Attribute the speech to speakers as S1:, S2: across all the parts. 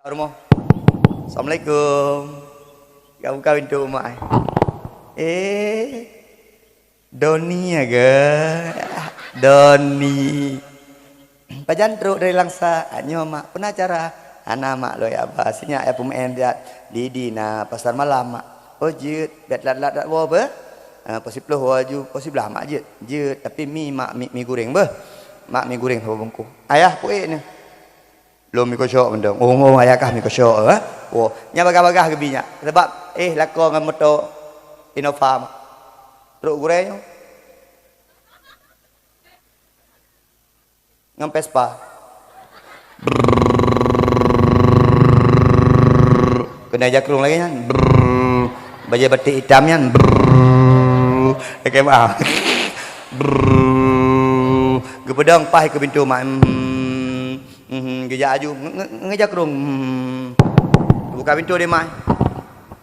S1: Rumah. Assalamualaikum. Kau buka pintu rumah. Doni ya ke? Doni. Pajan truk dari langsa. Anyo mak pernah cara. Anak mak lo ya apa? Sinya ya pemain dia di na pasar malam mak. Oh jut, bet lat wo be. Posiploh waju, posiblah mak jut. Jut tapi mi goreng be. Mak mi goreng sama bungku. Ayah puik ni. Lo mi kosok benda. Oh ayah kah mi kosok ah. Oh nya bagah-bagah ke binya. Sebab lakon dengan motor Innova mak. Truk goreng. Ngam Vespa. Kena jakrung lagi kan. Baju batik hitam kan. Kayak apa? Gepedang pah ke pintu mak. Gejak aju ngejakrung. Buka pintu dia mak.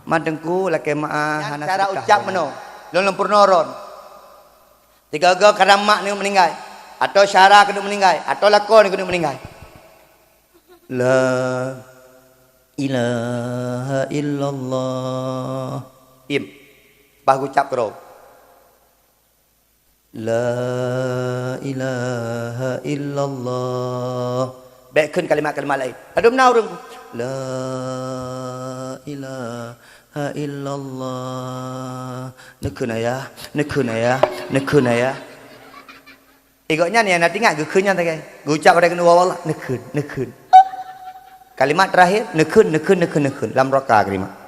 S1: Mandengku laki mak. Cara ucap mano. Lon purnoron. Tiga kadang mak ni meninggal. Atau syara kena meninggal. Atau lakon kena meninggal. La ilaha illallah. Im. Bah ucap kero. La ilaha illallah. Baikkan kalimat-kalimat lain. Ada benar orang. La ilaha illallah. Nekun ayah. Ikutnya ni nak ingat gekunnya tak kan. Ucap pada kena wallah nekun. Kalimat terakhir nekun. Lam raka kalimat.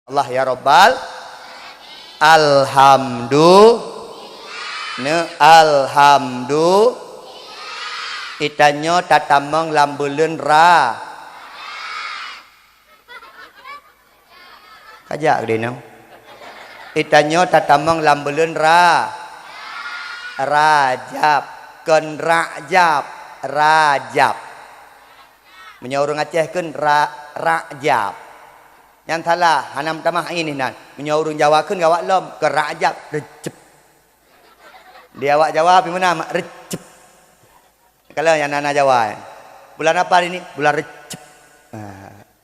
S1: Allah ya Rabbal alhamdu itanyo tatamang lambulen ra kajak dia nang itanyo tatamang lambulen rajab ken rajab menyorong Aceh ken rajab yang salah hanam tamah ini nan menyorong Jawa ken gawak lom ke rajab recep dia awak jawab di mana mak recep kalau yang nana Jawa bulan apa ini bulan recep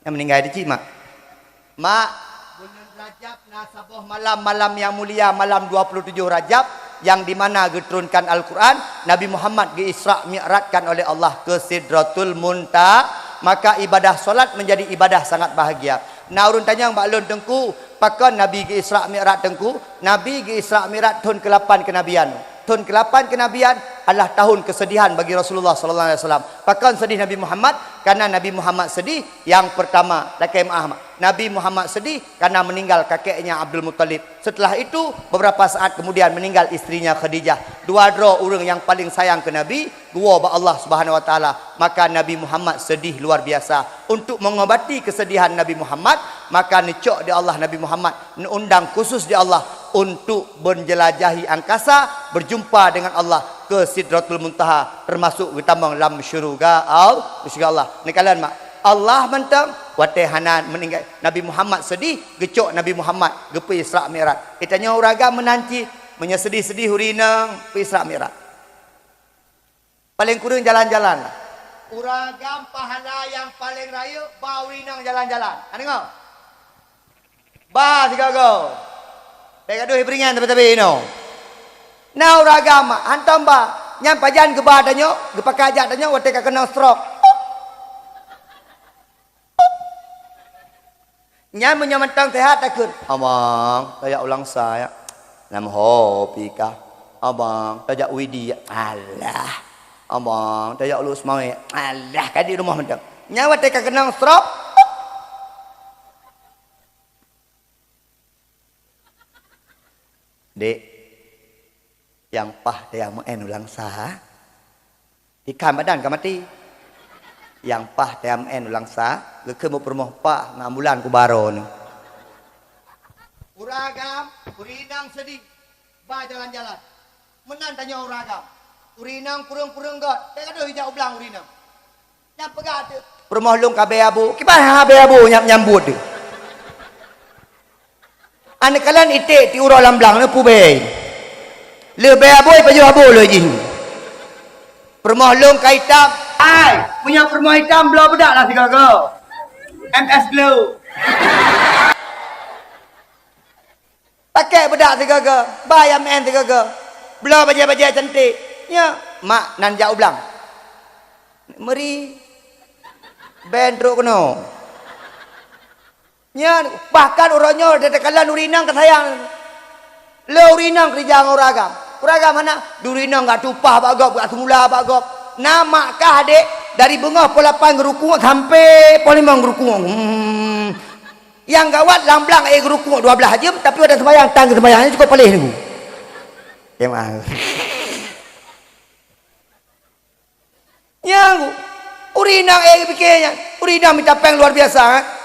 S1: yang meninggal di mak bulan Rajab nasabah malam yang mulia malam 27 Rajab yang dimana diturunkan Al-Quran Nabi Muhammad Isra Mi'rajkan oleh Allah ke Sidratul Muntaha maka ibadah solat menjadi ibadah sangat bahagia. Naurun tanya Mbak Lun tengku pakan Nabi Isra Mi'raj tengku Nabi Isra Mi'raj tahun ke-8 kenabian. Tahun ke-8 kenabian adalah tahun kesedihan bagi Rasulullah sallallahu alaihi wasallam. Pakan sedih Nabi Muhammad karena Nabi Muhammad sedih yang pertama lakai maaf Nabi Muhammad sedih karena meninggal kakeknya Abdul Muttalib. Setelah itu beberapa saat kemudian meninggal istrinya Khadijah. Dua orang yang paling sayang ke Nabi, dua ba Allah Subhanahu wa taala. Maka Nabi Muhammad sedih luar biasa. Untuk mengobati kesedihan Nabi Muhammad, maka necok di Allah Nabi Muhammad undang khusus di Allah untuk menjelajahi angkasa, berjumpa dengan Allah ke Sidratul Muntaha, termasuk ditambang lam syurga Allah. Ni kalian mak Allah mentang watai hanan meninggal Nabi Muhammad sedih gecok Nabi Muhammad gepi Isra Mi'raj. Itanya uraga menanti menyesedih-sedih hurinang pi Isra Mi'raj. Paling kurang jalan-jalan lah. Uragam pahala yang paling raya ba hurinang jalan-jalan. Tengok. Ba tiga go. Baik aduh beringan tapi no. Nah uragam hantam ba nyam pajan ke ba danyo gepak ajak danyo watai ka kena stroke. Nyam menyamantang sehat takun. Abang, tajak ulang saya. Nam hopi kah? Abang, tajak widi. Alah. Abang, tajak ulus mau. Alah, kan di rumah mentang. Nyawa teka kenang stroke. Dek, yang pah dia mau ulang sah. Ikan badan kan mati. Yang pah TMN ulang sah ke mau permoh pak ngambulan ku baro ni uragam urinang sedih ba jalan-jalan menan tanya uragam urinang purung-purung got tak ada hijau belang urinang nyam pegat tu permoh lung kabe abu kipas habe abu nyambut tu Anak kalian itik ti urang lamblang ne pubei. Lebih aboy baju abo lo jin. Permoh long kaitam. Ai, punya permoh hitam belah bedak lah tiga go. MS Glow. Pakai bedak tiga go. Bayar MN tiga go. Belah baju-baju cantik. Ya, mak nan jauh belang. Meri ben truk kono. Nya bahkan orangnya dari kalian urinang ke sayang. Le urinang kerja uragam. Uragam mana? Durinang enggak tupah bagop, enggak semula bagop. Nama kah adik dari bengah pola 8 gerukung sampai pola 5 gerukung. Yang gawat lamblang gerukung 12 jam tapi ada sembahyang tang sembahyangnya cukup pelih niku. Emang. Yang urinang pikirnya. Urinang minta peng luar biasa.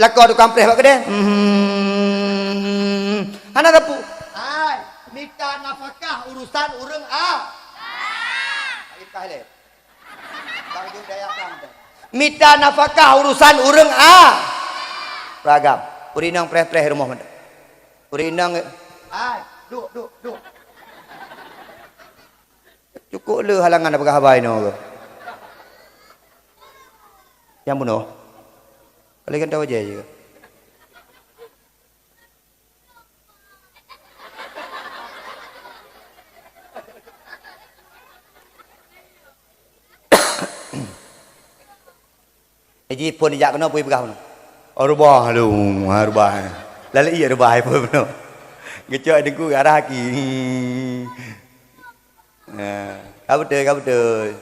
S1: Lakau tu kampres bak kedai. Hana tapu. Hai, minta nafkah urusan urang Kita le. Bagi daya kang. Minta nafkah urusan urang Ragam. Urinang preh-preh rumah mana. Urinang. Hai, duk. Cukup le halangan apa habai no. Yang bunuh. Kalian tahu aja juga. Eji pun dijak kena pui begah. Arubah lu, arubah. Lalu iya arubah pun benar. Gecok dengku arah ki. Kau betul.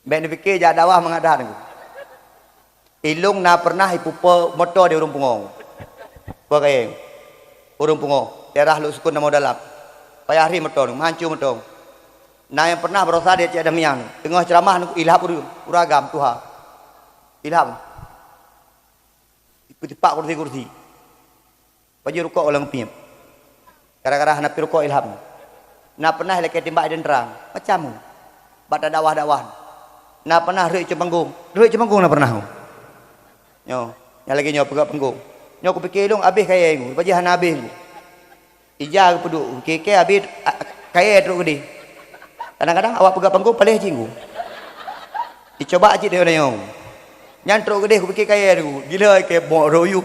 S1: Ben fikir jak dakwah mengadah niku. Ilung na pernah ipupa motor di urung pungong. Pakai urung pungong. Daerah lu sukun nama dalam. Payah hari motor, hancur motor. Nah yang pernah berosa dia cik ada miang. Tengah ceramah niku ilham uragam Tuhan. Ilham. Ikut pak kursi. Baju rukuk ulang piam. Gara-gara hanapi rukuk ilham. Nah pernah leket timbak denderang. Macam bata dakwah-dakwah. Nah pernah rek panggung nak pernah. Nyo, yang lagi nyo pegak panggung. Nyo aku fikir dong habis kaya aku, baju hana habis aku. Ija aku peduk, keke habis kaya teruk gede. Kadang-kadang awak pegak panggung palih cinggu. Dicoba aja dia nyo. Nyan teruk gede aku fikir kaya aku. Gila ke bok royuk.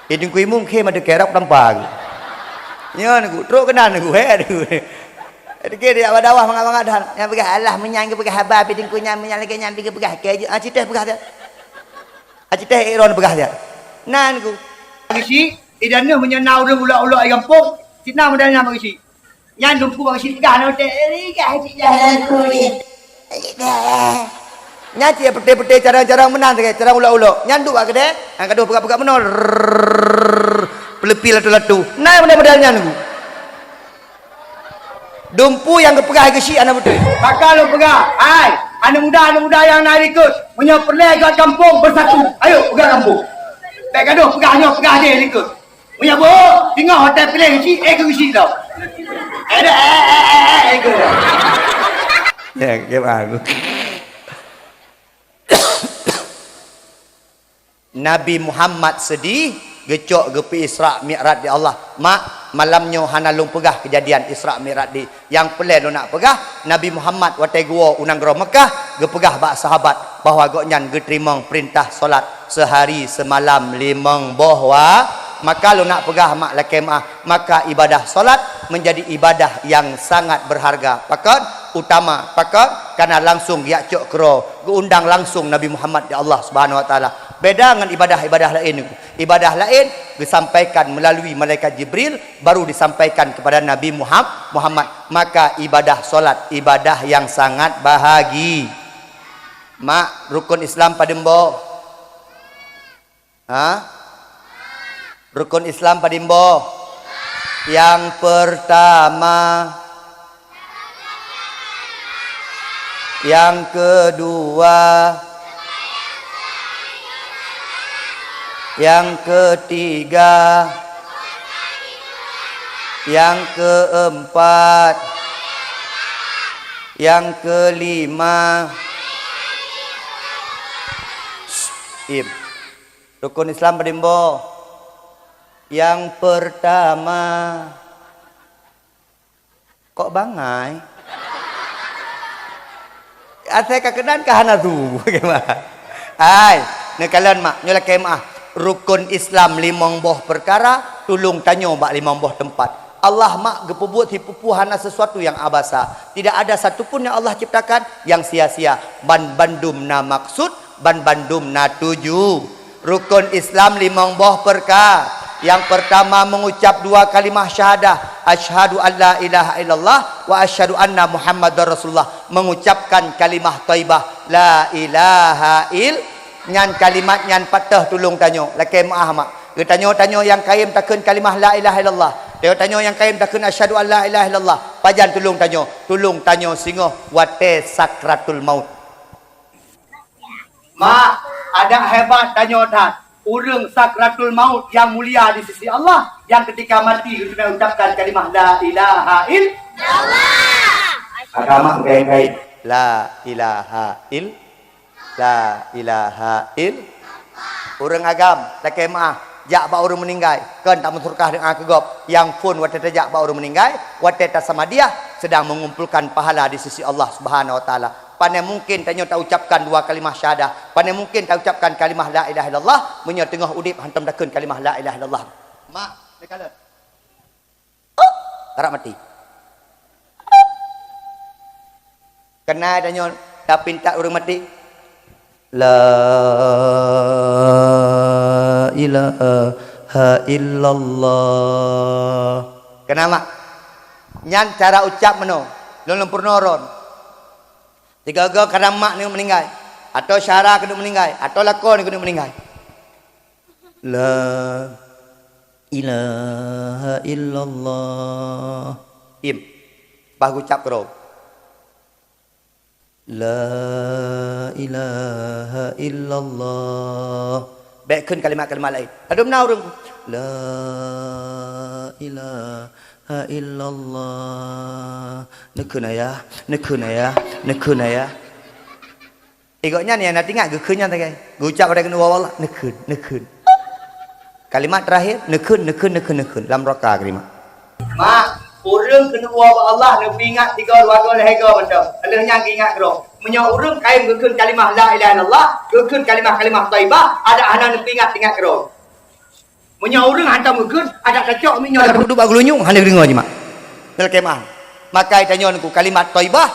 S1: Idung ku imung ke made kerap tampang. Nyan aku teruk kenan aku aku. Dikir dia dawah mangah-mangah yang pegah Allah menyang pegah haba piding kunya menyang lagi nyampi ke pegah ke aciteh pegah dia. Aciteh iron pegah dia. Nan ku. Gisi idana menyenau urang ulah-ulah kampung. Sina modalnya magisi. Nyan dumpu magisi pegah no teh gah jalan ku ni. Nya cie pete-pete cara-cara menang cara ulah-ulah. Nyan duk ke deh. Ang kaduh pegah-pegah menor. Pelepi latu-latu. Nah modal-modalnya nunggu. Dumpu yang kepegah ke si anak betul. Bakal lu pegah. Hai, anak muda yang naik ikut. Punya perleh kat kampung bersatu. Ayo pegah kampung. Tak gaduh pegah dia ikut. Punya bo, tengok hotel pilih ke si, ke si tau. Ikut. Ya, gimana? Nabi Muhammad sedih. Gecok gepi Isra Mi'raj di Allah. Mak malamnya hana lung pegah kejadian Isra Mi'raj di. Yang pelan lu nak pegah Nabi Muhammad watai gua unang gero Mekah gepegah bak sahabat bahawa goknyan geterima perintah solat sehari semalam 5 bahwa maka lu nak pegah mak lakemah maka ibadah solat menjadi ibadah yang sangat berharga. Pakat utama pakat karena langsung ya cok kero undang langsung Nabi Muhammad di Allah Subhanahu wa taala. Beda dengan ibadah-ibadah lain. Ibadah lain disampaikan melalui malaikat Jibril baru disampaikan kepada Nabi Muhammad. Maka ibadah solat ibadah yang sangat bahagi. Mak rukun Islam padembo. Rukun Islam padembo. Yang pertama, yang kedua, yang ketiga, yang keempat, yang kelima. Im. Rukun Islam berdimbo. Yang pertama. Kok bangai? Saya kekenan kahana tu. Bagaimana? Hai, nekalan mak, nyola kemah. Rukun Islam limong boh perkara, tulung tanyo bak limong boh tempat. Allah mak gepubuat hipupuhana sesuatu yang abasa. Tidak ada satupun yang Allah ciptakan yang sia-sia. Ban bandum na maksud, ban bandum na tuju. Rukun Islam limong boh perkara. Yang pertama mengucap dua kalimah syahadah. Asyhadu an la ilaha illallah wa asyhadu anna Muhammadar Rasulullah. Mengucapkan kalimah thaibah la ilaha il. Nyan kalimat nyan patah tulung tanyo. Lakai maah mak. Tanyo yang kaim takun kalimah la ilaha illallah. Dia tanyo yang kaim takun asyhadu an la ilaha illallah. Pajan tulung tanyo singoh wate sakratul maut. Mak, ada hebat tanyo tat. Urang sakratul maut yang mulia di sisi Allah, yang ketika mati sudah ucapkan kalimah la ilaha illallah. Agama kain la ilaha il, la ilaha il. Urang agam lakai maah jak ba urang meninggal kan tak mensurkah dengan kegop yang pun wate jak ba urang meninggal wate tasamadia sedang mengumpulkan pahala di sisi Allah Subhanahu wa taala. Pandai mungkin tanyo tak ucapkan dua kalimah syahadah. Pandai mungkin tak ucapkan kalimah la ilaha illallah. Menyo tengah udip hantam dakun kalimah la ilaha illallah. Mak, dekala. Tarak mati. Kena tanyo tak pinta urang mati. La ilaha illallah. Kenapa? Nyan cara ucap meno. Lon purnoron. Tiga kadang mak ni meninggal. Atau syara kena meninggal. Atau lakon kena meninggal. La ilaha illallah. Im. Bah ucap kero. La ilaha illallah. Baikkan kalimat-kalimat lain. Ada benar orang. La ilaha illallah. Nekunaya. Ikutnya ni nak ingat gekunnya tak kan. Ucap pada kena Allah. Nekun. Kalimat terakhir nekun. Dalam rakaat kalimat. Mak, orang kena Allah nak ingat 3 2 lega macam. Alahnya ingat kero. Menyo urang kaim gekun kalimah la ilaha illallah, gekun kalimah thaibah, ada anak nak ingat kero. Menyo urang hantam gekun, ada kacok minyo dah duduk bagulunyung, hanya dengar je mak. Dalam kemah. Maka tanyo ku kalimat thaibah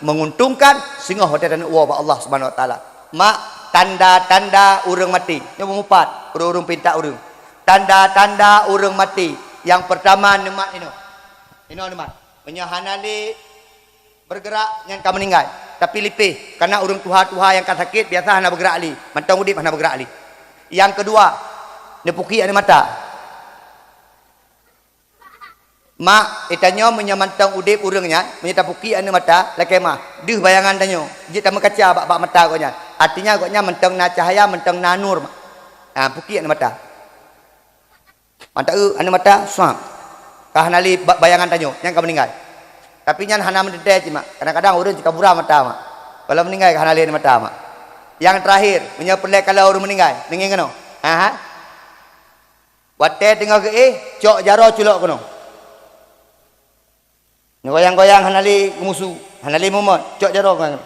S1: menguntungkan sehingga hotel dan uwa Allah Subhanahu wa taala. Mak, tanda-tanda urang mati. Yang mengumpat, urang pinta urang. Tanda-tanda urang mati. Yang pertama nemat ino. Ino nemat. Menyo hanali bergerak yang kamu meninggal. Tapi lipih karena urang tuha-tuha yang kan sakit biasa hana bergerak li. Mantang udip hana bergerak li. Yang kedua, nepuki ane mata. Mak itanyo menyamantang udip urangnya, menyatapuki ane mata lakai mah. Deuh bayangan tanyo. Jit tama kaca bak mata konya. Artinya koknya mentang na cahaya, mentang na nur. Ah puki ane mata. Mantau ane mata suap. Kahanali bayangan tanyo yang kamu meninggal. Tapi nyan hana mendedeh cima. Kadang-kadang urang jika burah mata mak. Kalau meninggal hana lihat mata mak. Yang terakhir, menyapelek kalau urang meninggal. Dengar keno? Ha. Wate tengok ke cok jaro culok keno. Goyang-goyang hanali musuh, hanali momot, cok jaro keno.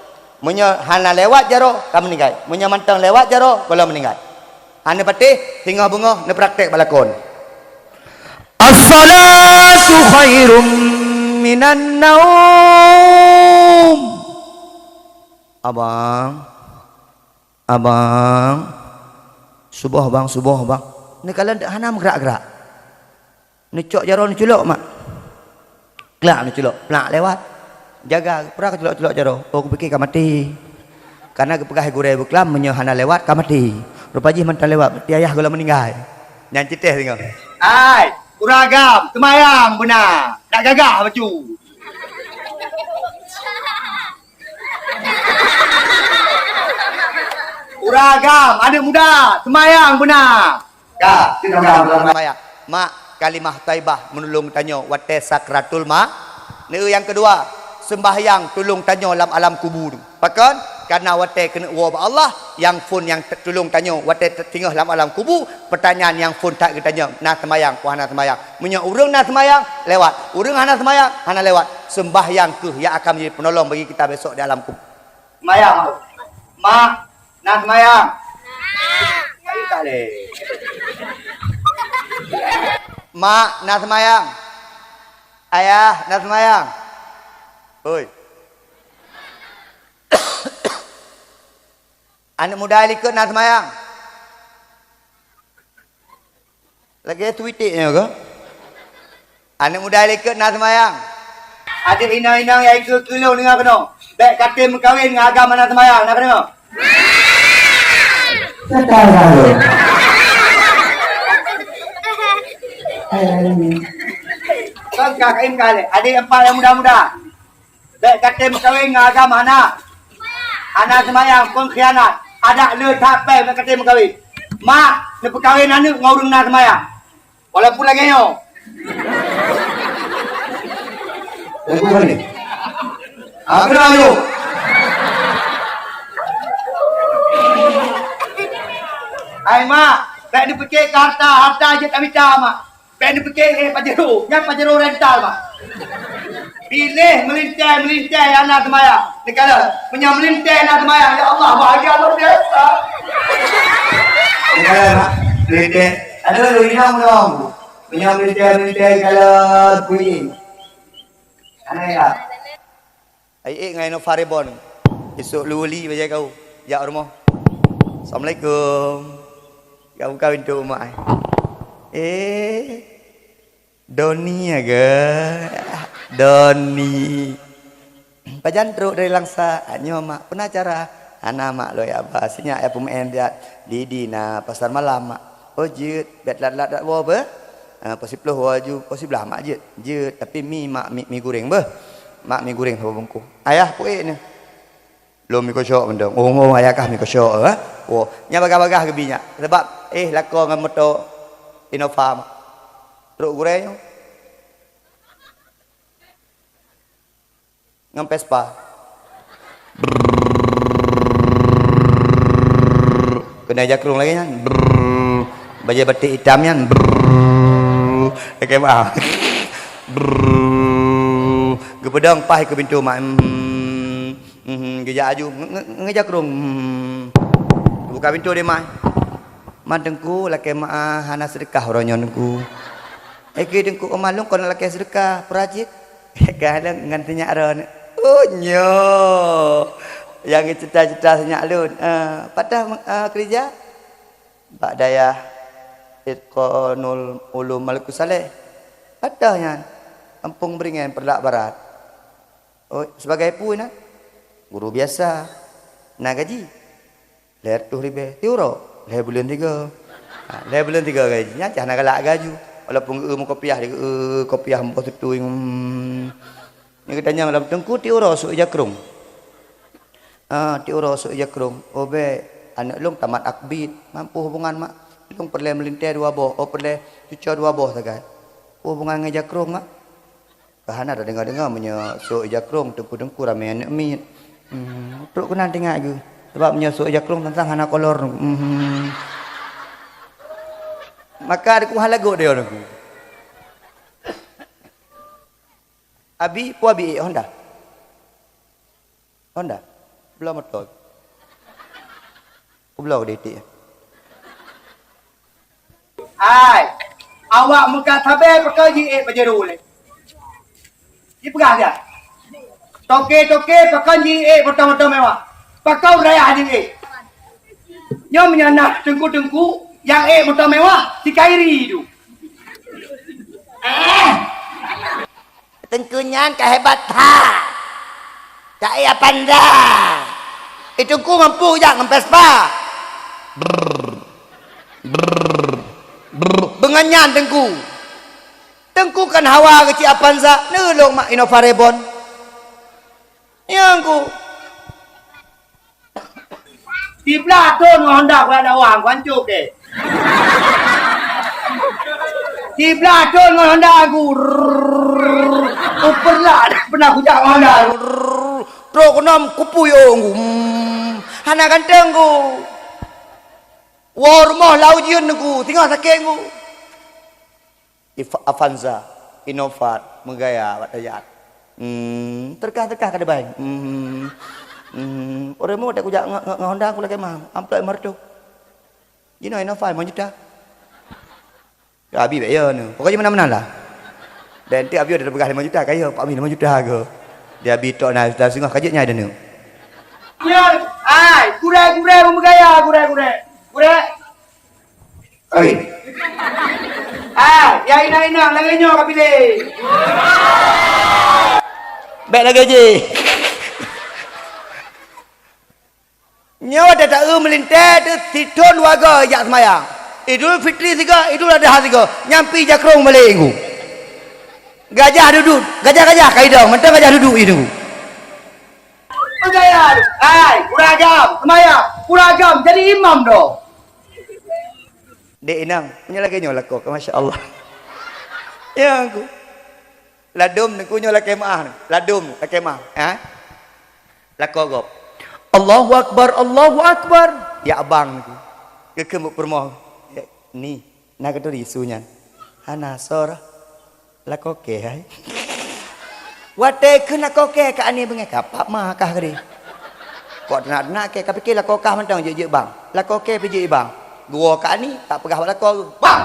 S1: Menyo hana lewat jaro kamu meninggal. Menyo mantang lewat jaro kalau meninggal. Hana patih tinggal bunga ne praktek balakon. As-salatu khairum minan naum. Abang. Subuh bang. Ni kalian tak hanam gerak-gerak. Ni cok jaro ni culok mak. Kelak ni culok, pelak lewat. Jaga, pernah culok jaro. Oh, aku fikir kau mati. Karena kepegah gurai buklam menyohana lewat kau mati. Rupaji mentah lewat, berarti ayah gula meninggal. Yang citih tengok. Ai, uragam, semayang benar. Tak gagah baju. Uragam, anak muda, semayang benar. Ya, semayang. Mak, kalimah taibah menolong tanyo wate sakratul ma. Yang kedua, sembahyang tolong tanyo dalam alam kubur. Pakan karena wate kena wa Allah yang fun yang tolong tanya wate tinggal dalam alam kubur pertanyaan yang fun tak tanya nak semayang ku hana semayang menyak urang nak semayang lewat urang hana semayang hana lewat sembahyang ke yang akan menjadi penolong bagi kita besok di alam kubur semayang mak nak semayang nak kali mak nak semayang ayah nak semayang oi anak muda ikut nak semayang. Lagi tweetiknya ke? Anak muda ikut nak semayang. Ada inang-inang yang ikut kelong dengar kena. Baik katil berkahwin dengan agama nak semayang. Nak kena?
S2: Betul lalu.
S1: Kau kaim kali. Ada empat yang muda-muda. Baik katil berkahwin dengan agama anak. Anak semayang pengkhianat. Ada le tapai nak kata berkahwin. Mak, nak berkahwin anak ngau nak semayang. Walaupun lagi yo.
S2: Lagu mana?
S1: Kena yo. Hai mak, baik ni fikir harta je tak minta mak. Baik ni fikir pajero, yang pajero rental mak. Pilih melintai anak semayang. Negara punya melintai anak semayang. Ya Allah, bahagia luar biasa.
S2: Negara mak, melintai. Ada lu inang belum? Punya melintai kalau kuing. Ana ya.
S1: Ai ngai no farebon. Esok luli baca kau. Ya rumah. Assalamualaikum. Kau buka pintu mak ai. Doni ya ke? Doni pajan truk dari langsa anyo mak pernah cara anak mak lo ya bahasanya ya pemain dia di na pasar malam mak oh jut bet lat dak wo be posiploh waju posiblah mak jut tapi mi goreng be mak mi goreng sama bungku ayah puik ni lo mi kosok benda oh ayah kah mi kosok oh nya bagah-bagah ke binya sebab lako dengan motor Innova mak truk goreng ngam Vespa kena jakrung lagi kan baju batik hitam kan kayak apa gepedang pah ke pintu mak gejak aju ngejakrung buka pintu dia mak dengku laki mak hana sedekah orangnyonku dengku omalung kono laki sedekah perajit kadang ngantinya aron nyo yang cita-cita senyak lun patah kerja Pak Dayah Itqanul Ulum Malkus Saleh patahnya Kampung Beringan Perlak Barat sebagai pun guru biasa nak gaji leher tuh ribe tiuro leher bulan 3 leher bulan 3 gajinya jangan galak gaju walaupun mu kopiah kopiah empat tu ni katanya dalam tengku tiuro sok jakrung tiuro sok jakrung obe anak long tamat akbid mampu hubungan mak long perle melintai 2 boh perle cucu 2 boh sagai hubungan dengan jakrung mak kahana ada dengar menye sok jakrung tengku ramai anak mit truk kena tengok ke sebab menye sok jakrung tentang hana kolor maka aku halago dia orang Abi pu abi Honda belum motor belum detik ai awak muka sabar pakai ji pajeru le di pegah dia toke pakai ji motor mewah pakai raya ji nyo menyanah tengku yang motor mewah si kairi tu tengkunyan kehebat tak iya pandai itu ku mampu jangan Vespa benganyan tengku kan hawa kecil apanza nulung mak Innova Rebon yang ku di Platon Honda ku ada uang kancuk deh di Platon Honda aku uperlah pernah ku jak Honda truk enam kupu yo Hana ganteng ku. War rumah laujian ku, tinggal sakit ku. Avanza, Innovat, Megaya, Watayat. Terkah kada baik. Orang mau tak kujak Honda aku lagi mah, amplop merdu. Gino Innovat mau juta. Ya abi ya nu. Pokoknya mana-mana lah. Dan ti abi ada berkah 5 juta kaya Pak Min 5 juta ke. Dia abi tok nah dah singah kajitnya ada nu.
S2: Ya, ai, kure Megaya, kure. Oi. Ya ina lagi nyo kapile.
S1: Baik lagi je. Nyawa tak melintas tidur warga jak semayang. Idul Fitri tiga, Idul Adha tiga. Nyampi jakrong balik ku. Gajah duduk, gajah kaidang, mentang gajah duduk itu.
S2: Megaya, kuragam, semayang, kuragam jadi imam doh.
S1: Dek inang, punya lagi nyola kok, masya Allah. Ya aku. Ladum ni kunyo la kemah, ladum la kemah, ha? Lakogop. Allahu Akbar. Ya abang aku. Kekemuk permoh. Ni, nak tu isunya. Hana sor. Lakoke hai. Wate kena koke ka ani bengai kapak mah kah kari. Kok nak ke ka pikir lakokah mentang je bang. Lakoke piji bang. Gua ka ani tak pegah lakok. Bang.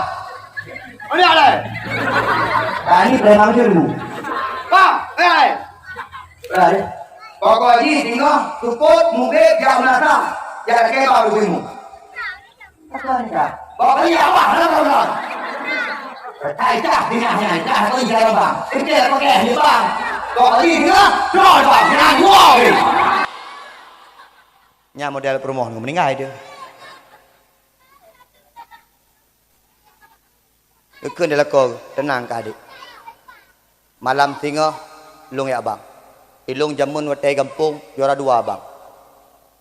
S2: Ada ada.
S1: Ani preman dulu.
S2: Bang, ada. Pokok ji tinggal tuput mungkin jam belakang. Jangan ke baru dulu. Apa ni kah? Bawa dia apa? Ada. Thay chắc thì nhà chắc có gì đâu bằng cái kia có kẻ như bằng có gì nữa rồi bảo cái này rồi
S1: Nya model permohon meninggal dia. Keun dia lako tenang ka adik. Malam tinga lung ya abang. Ilung jamun watai kampung juara 2 abang.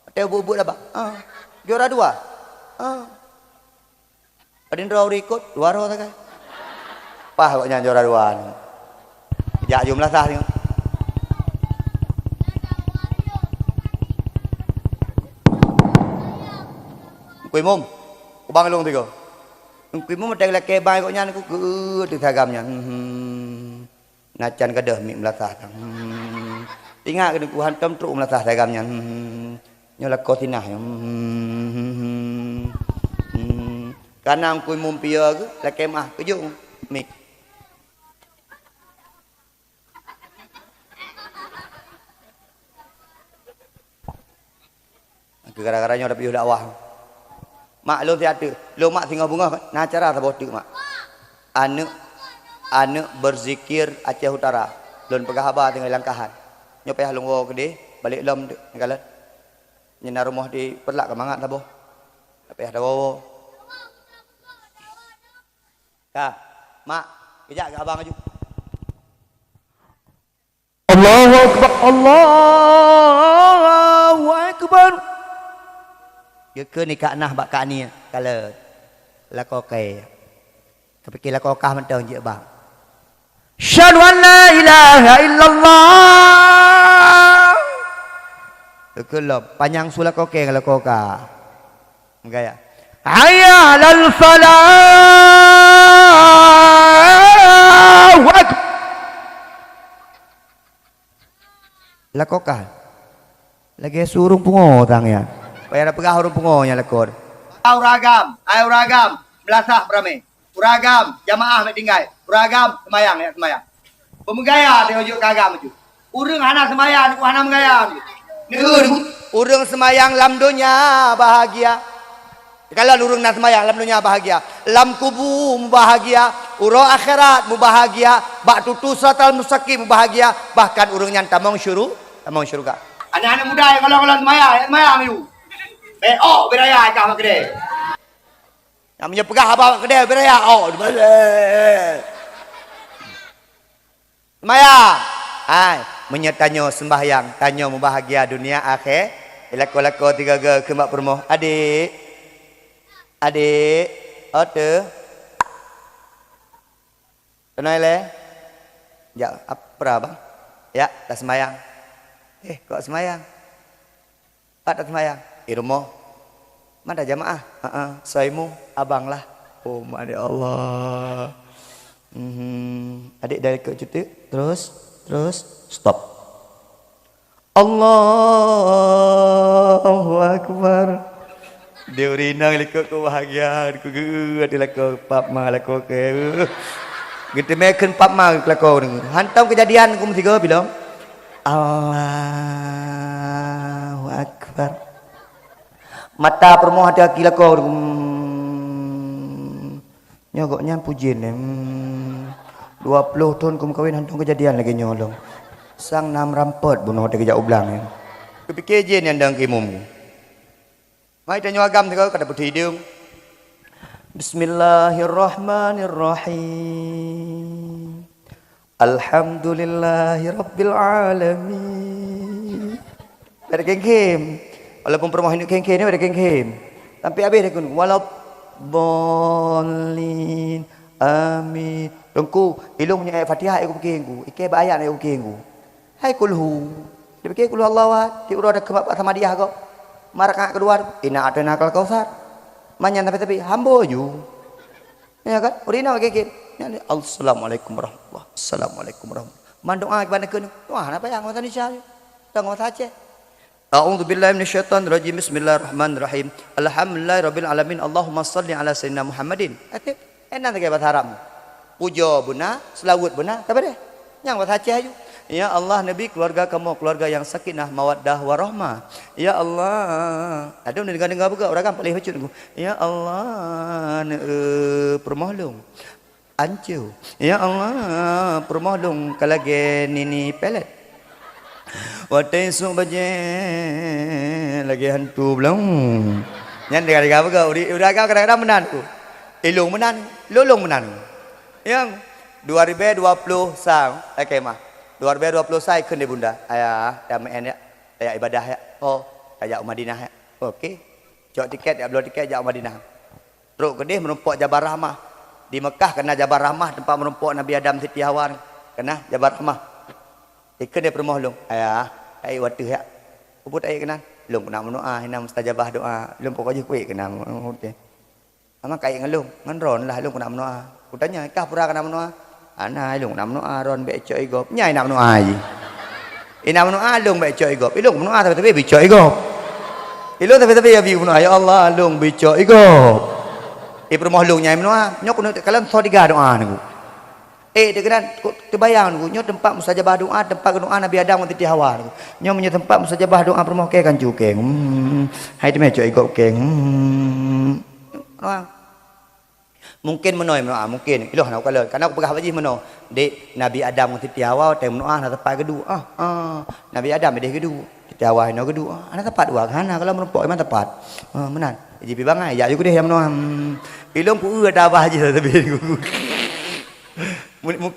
S1: Watai bubut abang. Juara 2. Adin raw ikut 2 raw tak. Pah koknya juara 2 ni. Jak jumlah sah ni. Kuih mum. Ubang long tiga. Kuih mum ada laki bai koknya aku tu sagamnya. Nacan kadah mik melasah. Tinggal kena ku hantam truk melasah sagamnya. Nyola kotinah. Karena kuih mum pia ke laki mah kejuk mik. Gara-garanya ada piuh dakwah. Mak lu tiada. Lu mak tinggal bunga nah cara sabotik mak. Anu berzikir Aceh Utara. Lun pegah haba tinggal langkahan. Nyopeh lungwo gede balik lom ngalan. Nyena rumah di perlak kemangat saboh. Tapi ada wo. Kak, mak, kejak ke abang aju. Allahu Akbar, Allahu Akbar. Dia ke ni kak nah bak kak ni kalau lakokai. Tapi kira lakokah mentang je bang. Syahadu an la ilaha illallah. Kalau panjang sula kokai kalau kokah. Gaya. Hayya 'alal falah. Lakokah. Lagi surung pungo tangnya. Payah ada pegah urung pungonya lekor.
S2: Uragam, belasah beramai. Uragam, jamaah tinggal. Uragam, semayang ya semayang. Pemegaya dia ujuk kagam ujuk. Urang hana semayang, hana megaya.
S1: Urang semayang lam dunia bahagia. Kalau urang nak semayang lam dunia bahagia. Lam kubu bahagia. Uro akhirat bahagia. Bak tutu siratal mustaqim bahagia. Bahkan urang nyanta mong syurga.
S2: Anak-anak muda yang kalau semayang itu. Beraya cah mak gede.
S1: Namanya pegah abang kedai beraya. Balik. Maya. Menyertanya sembahyang, tanya membahagia dunia akhir. Lako-lako tiga kemak permoh. Adik. Ote. Kenal le? Ya, apa bang? Ya, tak sembahyang. Kok sembahyang? Tak sembahyang. rumah. Mana jamaah? Saimu abang lah. Oh, ya Allah. Adik dari ke cuti. Terus stop. Allahu Akbar. Dia urinang lekuk kebahagiaan ku adalah ke pap ma lekuk ke. Gitu meken pap ma lekuk ni. Hantam kejadian ku mesti ke bilang. Allahu Akbar. Mata permoh ada kila kau nyogoknya pujin 20 tahun kum kawin hantung kejadian lagi nyolong sang nam rampot bunuh ada kejak ublang kepikir je ni andang kimum mai tanya agam tu kada putih hidung Bismillahirrahmanirrahim Alhamdulillahirabbil alamin ada geng-geng walaupun permohonan ini kengkeng ni ada kengkeng. Tapi habis dia kun walad bolin amin. Tungku ilungnya ayat Fatihah aku kengku. Ikai ayat aku kengku. Hai kulhu. Dia fikir kulhu Allah wa di urut ada kebab sama dia kau. Marak kedua ina ada nakal kausar. Manyan tapi hambo ju. Ya kan? Urina kengkeng. Assalamualaikum warahmatullahi. Assalamualaikum warahmatullahi. Mandoa kepada kun. Wah, apa yang ngata ni sia? Tang ngata Aceh. A'udzu billahi minasyaitonir rajim. Bismillahirrahmanirrahim. Alhamdulillahirabbil alamin. Allahumma shalli ala sayyidina Muhammadin. Aktif. Enak ke bahasa Arab. Puja benar, selawat benar. Apa dia? Yang bahasa Aceh aja. Ya Allah Nabi keluarga kamu keluarga yang sakinah mawaddah warahmah. Ya Allah. Ada dengar buka orang kan paling hacut. Ya Allah permohlong. Ancu. Ya Allah permohlong kalage nini pelet. Watai su baje lagi hantu belum. Nyan dengar apa kau? Udah kau kadang-kadang menan ku. Ilung menan, lolong menan. Yang 2020 sang, okey mah. 2020 saya kun di bunda. Ayah, damai ya. Ayah ibadah ya. Oh, ayah Madinah ya. Okey. Jok tiket ya, belum tiket jauh Madinah. Terus kedih menumpuk Jabal Rahmah. Di Mekah kena Jabal Rahmah tempat menumpuk Nabi Adam Siti Hawa. Kena Jabal Rahmah. Ikan dia permoh long. Ayah, ai waktu ya. Ubut ai kena. Long kena mendoa, hina mustajabah doa. Long pokok je kuih kena. Okey. Ama kai ngelong, nganron lah long kena mendoa. Ku tanya, kah pura kena mendoa? Ana long kena mendoa ron becok igop. Nyai nak mendoa je. Ina mendoa long becok igop. Long mendoa tapi becok igop. Ilung tapi ya bi mendoa ya Allah long becok igop. Permoh long nyai mendoa. Nyok kalau so tiga doa niku. Dia kena terbayang aku, nyo tempat mustajabah doa, tempat doa Nabi Adam dan Siti Hawa. Nyo punya tempat mustajabah doa permoh ke kan cukeng. Hai demi cok igop keng. Mungkin menoi mendoa, mungkin. Iloh nak kalau karena aku pegah haji menoi. Dek Nabi Adam dan Siti Hawa tem mendoa na tempat kedua. Nabi Adam dia kedua. Siti Hawa no kedua. Ana tempat dua kan kalau merumpok memang tepat. Menan. Jadi bangai ya juga dia yang mendoa. Ilung pu ada bah haji tapi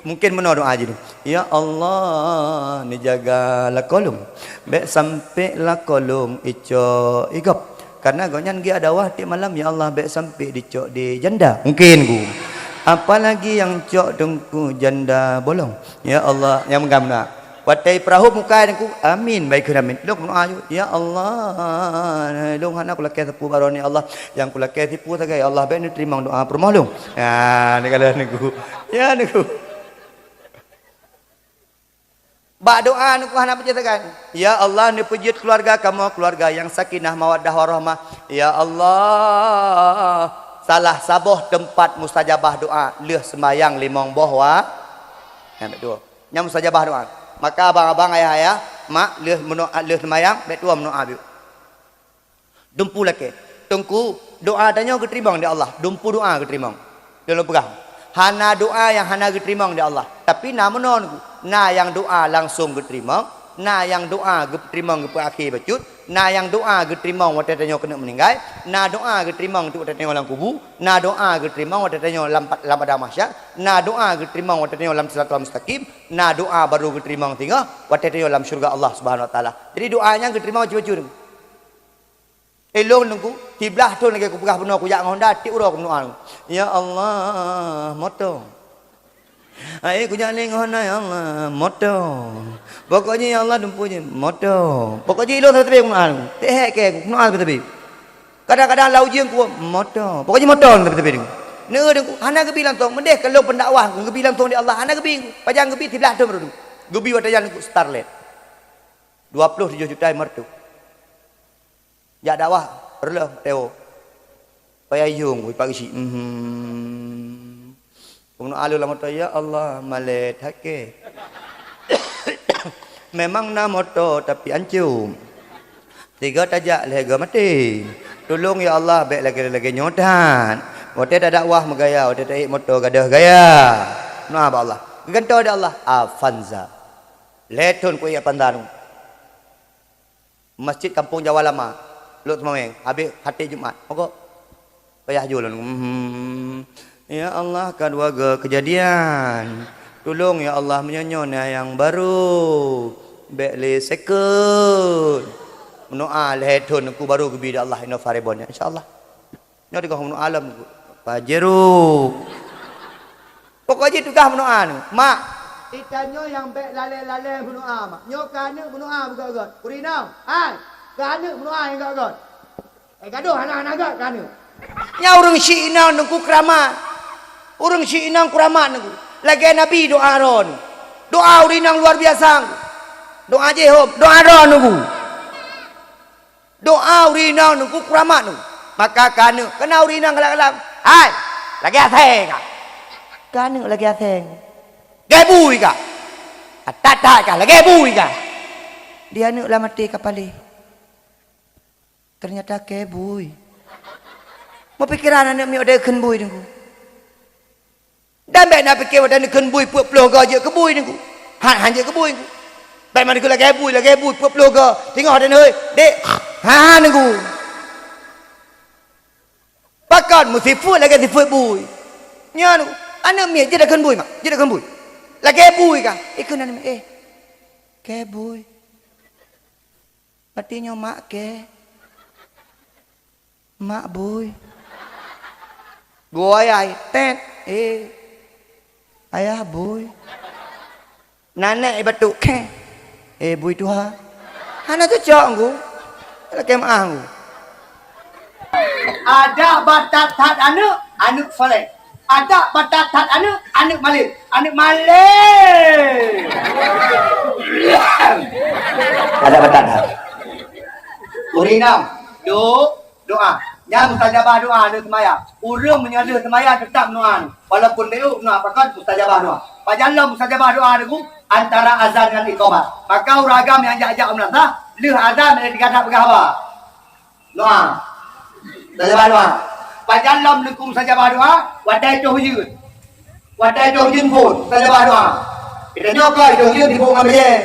S1: mungkin menurut doa aja ya Allah ni jagalah kolom baik sampai lah kolom ico igop karena gonyan gi ada wah di malam ya Allah baik sampai dicok di janda mungkin ku apalagi yang cok dengku janda bolong ya Allah yang mengamna watai perahu muka dengku amin baik amin dok doa ya Allah dong hana kula ke tepu baroni Allah yang kula ke tipu tagai Allah baik ni terima doa permoh dong ya ni kalau niku ya niku ba doa niku hana pejetakan ya Allah ni pujit keluarga kamu keluarga yang sakinah mawaddah warahmah ya Allah salah saboh tempat mustajabah doa leuh sembayang limong boh wa yang kedua nyam mustajabah doa maka abang-abang ayah-ayah mak leuh sembayang baik tua mendoa biu dumpu lake tungku doa tanya keterima di Allah dumpu doa keterima dia pegang hana doa yang hana keterima di Allah tapi namun na yang doa langsung keterima na yang doa keterima ke akhir bacut na yang doa keterima waktu tanya kena meninggal na doa keterima untuk waktu tanya dalam kubur na doa keterima waktu tanya dalam pada mahsyar na doa keterima waktu tanya dalam siratal mustaqim na doa baru keterima tinggal waktu tanya dalam syurga Allah Subhanahu wa taala jadi doanya keterima baju-baju elong nunggu tiblah tu lagi aku pegah benar aku jak honda ti urang doa ya Allah motong Ai ku jaling hona ya Allah moto. Pokoknya ya Allah dumpunya moto. Pokoknya ilo tapi ku anu. Teh ke ku anu tapi. Kadang-kadang lau jeng ku moto. Pokoknya moto tapi. Neu ku hana ke bilang tong mendeh kalau pendakwah ku bilang tong di Allah hana ke bing. Pajang ke bi tibelah tu baru. Gubi wadayan ku starlet. 27 juta mertu. Ya dakwah perlu teo. Payayung ku pagi si. Kuno alu lama tu ya Allah malet hake. Memang nama moto tapi ancum. 3 tajak lega mati. Tolong ya Allah baik lagi nyodan. Mote tak dakwah megaya, mote tak moto gadah gaya. Nah Allah. Ganto ada Allah Afanza. Letun ku ya pandaru. Masjid Kampung Jawa Lama. Lut Maweng habis hati Jumat. Moko payah jualan. Ya Allah kedua kejadian. Tolong ya Allah menyonyonya yang baru. Bekle sekut. Mendoa letun aku baru gebi Allah ino faribon insyaallah. Nyo di kahung alam pajeru. Pokoknya tu kah mendoa nu. Mak ikannya yang bek lale-lale mendoa mak. Nyo kana mendoa bukan. Kurina. Hai. Kana mendoa yang gak. Gaduh anak-anak gak kana. Nya urang Cina nungku keramat. Urang Cina keramat nungku. Lagi Nabi doa ron. Doa urinang luar biasa. Doa jehom, doa ron nungku. Doa urinang nungku keramat nungku. Maka kana kena urinang galak-galak. Hai, lagi aseng kah? Kana lagi aseng. Gebui kah? Atat-atat kah? Lagi gebui kah? Dia nak lah mati kapali. Ternyata kebui. Mau pikiran anak mi ada kenbui nunggu. Dan baik nak fikir ada kenbui puak-puak je kebui nunggu. Han je kebui nunggu. Baik mana lagi bui puak-puak je. Tengok ada ni, dek. Ha nunggu. Pakan mesti fut lagi di fut bui. Nya nunggu. Anak mi je dah kenbui mak. Je dah kenbui. Lagi bui kah? Ikut anak mi kebui. Artinya mak ke. Mak bui. Gua ayah tet ayah bui. Nenek batu ke. Bui tuha. Hana tu cok aku. Laki mak aku.
S2: Ada batat anak soleh. Ada batat anak malik. Anak malik. Ada batat. Urinam. Doa. Yang mustajabah doa ada semaya. Urang menyada semaya tetap doa. Walaupun dia nak pakat mustajabah doa. Pajalah mustajabah doa aku antara azan dan iqamah. Maka uragam yang ajak menasa, leh azan dan dikata berapa? Doa. Mustajabah doa. Pajalah menukum mustajabah doa, wadai tu hujud. Wadai tu hujud pun mustajabah doa. Kita nyokai tu hujud di bawah dia.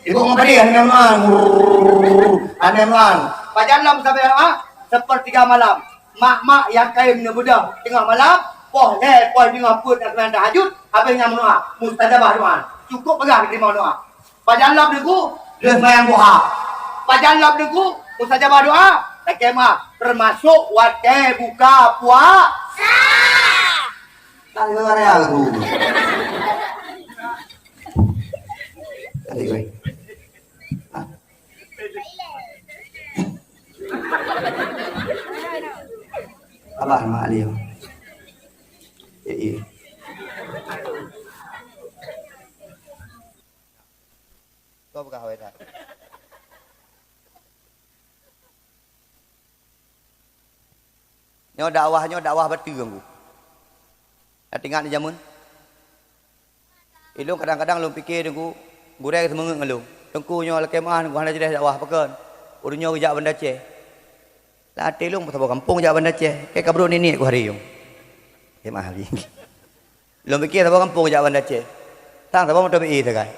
S2: Di bawah dia dengan aneman. Pajalah mustajabah doa sepertiga malam. Mak-mak yang kain budak tengah malam, poh dengan put dan tahajud, habisnya mendoa, mustajabah doa. Cukup pegang terima doa. Pajalah deku, dah mayang doa. Pajalah deku, mustajabah doa, tak kemah termasuk waktu buka puasa. Tak dengar aku. Tadi gue. Abah mak Aliyo. Iya. Kau buka hawa dah. Nyo dakwah betul aku. Tinggal di jamun. Ilung kadang-kadang lu fikir aku burai semengeng ngelung. Tengku nyo lekemah aku hendak jadi dakwah pekan. Urunyo kejak benda ceh. Lah telung pasal kampung jak benda ceh. Ke kabro ni aku hari yung. Kemah lagi. Lu fikir pasal kampung jak benda ceh. Tang sabah motor BI tegai.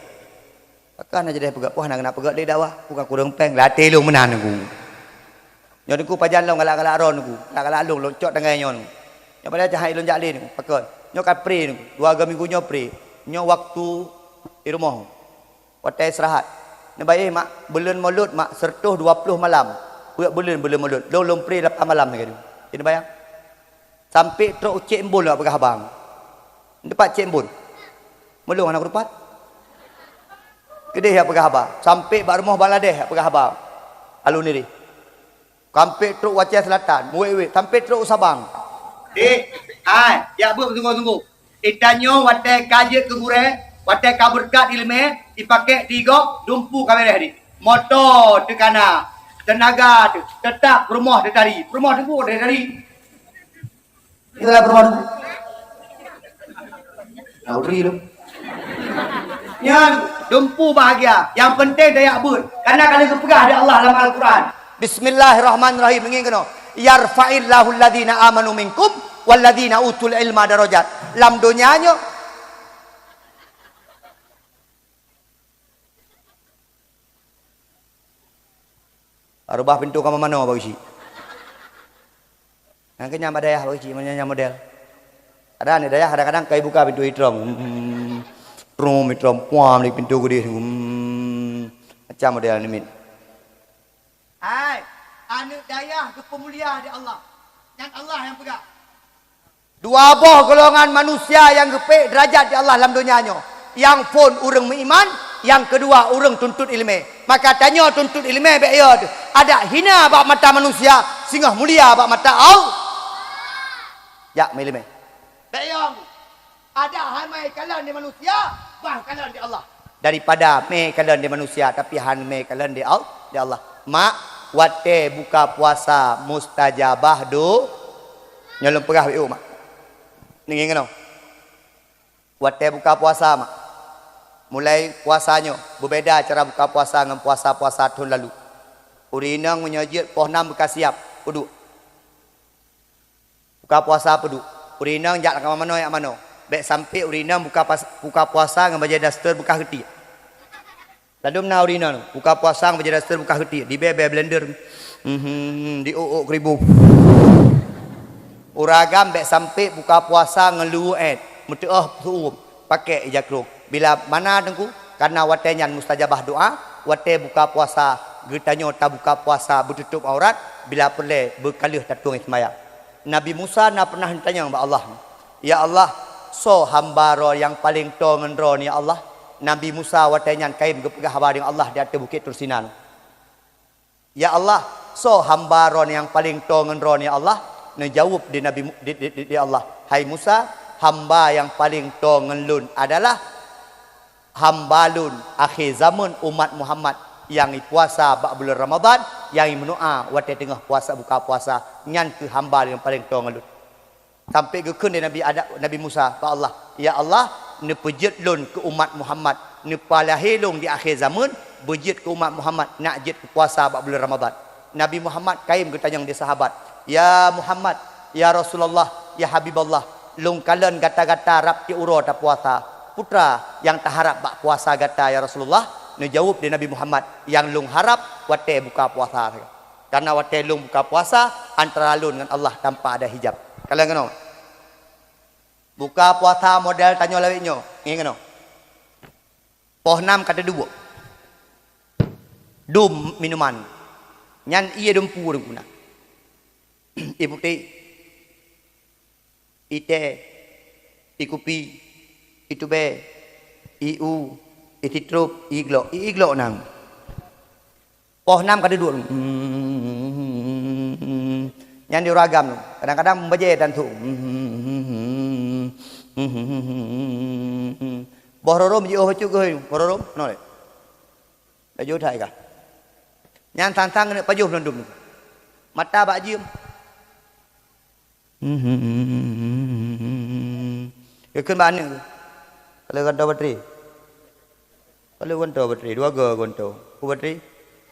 S2: Akan aja deh pegak puah nak kena pegak dia dakwah. Bukan kurang peng lah telung menan aku. Nyo aku pajan long galak-galak ron aku. Galak-galak long loncot dengan nyo. Nyo pada cahai lon jak lin pakon. Nyo kapri aku. 2 minggu nyo pri. Nyo waktu di rumah. Waktu istirahat. Nabai mak bulan Maulud mak sertuh 20 malam. Bulan Maulud. Long pri 8 malam lagi tu. Ini bayang. Sampai truk Cik Embun lah pegah abang. Depan Cik Embun.
S1: Melung anak rupat. Kedih apa khabar? Sampai bak rumah Bangladesh apa khabar? Alun ni. Sampai truk Aceh Selatan, muwe sampai truk Sabang.
S2: Ya bu tunggu. Itanyo wate kaje ke gure, wate kaberkat ilme dipakai digok dumpu kamera hari. Motor di kana, tenaga tetap rumah dari tunggu dari. Itulah rumah. Lauri lu. Yang dumpu bahagia, yang penting daya abud. Karena kalian kepegah ada Allah dalam Al-Quran.
S1: Bismillahirrahmanirrahim. Ngin kena. Yarfa'illahu alladhina amanu minkum walladhina utul ilma darajat. Lam dunianya rubah pintu ke mana Pak Uci? Yang kenyam dayah Pak Uci, mana model. Ada nih dayah kadang-kadang kayak buka pintu hitrom. Rum hitrom puam di pintu gede. Macam model ni min. Anak dayah ke pemulia di Allah. Yang Allah yang pegang. Dua boh golongan manusia yang gepek derajat di Allah dalam dunianya. Yang pun urang beriman, yang kedua urang tuntut ilmu. Maka tanya tuntut ilmu baik ya. Ada hina bak mata manusia, sehingga mulia bak mata Allah. Ya, ilmu. Baik ya. Ada hamai kalian di manusia, bah kalian di Allah. Daripada me kalian di manusia, tapi han me kalian di Allah. Mak wate buka puasa mustajabah do nyolong perah biu mak. Ning ngono. Wate buka puasa mak. Mulai puasanya berbeza cara buka puasa dengan puasa-puasa tahun lalu. Urinang menyajit poh 6 bekas siap puduk. Buka puasa puduk. Urinang jak ke mana yang mana. Baik sampai urinang buka puasa dengan baju daster buka heti. Lalu mana urinang buka puasa dengan baju daster buka heti. Di bebe blender. Di uuk ribu. Uragam baik sampai buka puasa ngelu mutuh suum pakai jakruk. Bila mana tengku karena watenyan mustajabah doa, wate buka puasa gertanyo tak buka puasa bertutup aurat bila perle berkalih tatung sembahyang. Nabi Musa nak pernah tanya kepada Allah, ya Allah, so hamba ro yang paling to ngendro ni ya Allah. Nabi Musa watenyan kaim gepegah habar dengan Allah di atas bukit Tursinan. Ya Allah, so hamba ro yang paling to ngendro ni ya Allah. Menjawab di Nabi di Allah, hai Musa, hamba yang paling to ngelun adalah hamba lun akhir zaman umat Muhammad yang puasa bak bulan Ramadan, yang mendoa waktu tengah puasa buka puasa, nyan ke hamba yang paling to ngelun. Sampai ke kun Nabi Musa ke Allah, ya Allah, ne pejit lun ke umat Muhammad, ne palahilung di akhir zaman, bejit ke umat Muhammad nak jit ke puasa bak bulan Ramadan. Nabi Muhammad kaim ke tanya dia sahabat, ya Muhammad, ya Rasulullah, ya Habibullah, lung kalen gata-gata rap ti uro ta puasa. Putra yang tak harap bak puasa gata ya Rasulullah, ne jawab di Nabi Muhammad, yang lung harap wate buka puasa. Karena wate lung buka puasa antara lun dengan Allah tanpa ada hijab. Kalian kena buka puasa model tanya lawiknya, ngi kena. Poh 6 kata 2. Dum minuman. Nyan iya dumpu guna. Ibu teh ite ikupi itu be iu ititrup iglo nang poh 6 kada 2 yang diuragam kadang-kadang membaca dan tu bororom jo hocu ke bororom no le laju thai ka nyan tantang ne pajuh nondum mata bak jium keun ban ni kalau gonto bateri, kalau gonto bateri, 2 gonto, bateri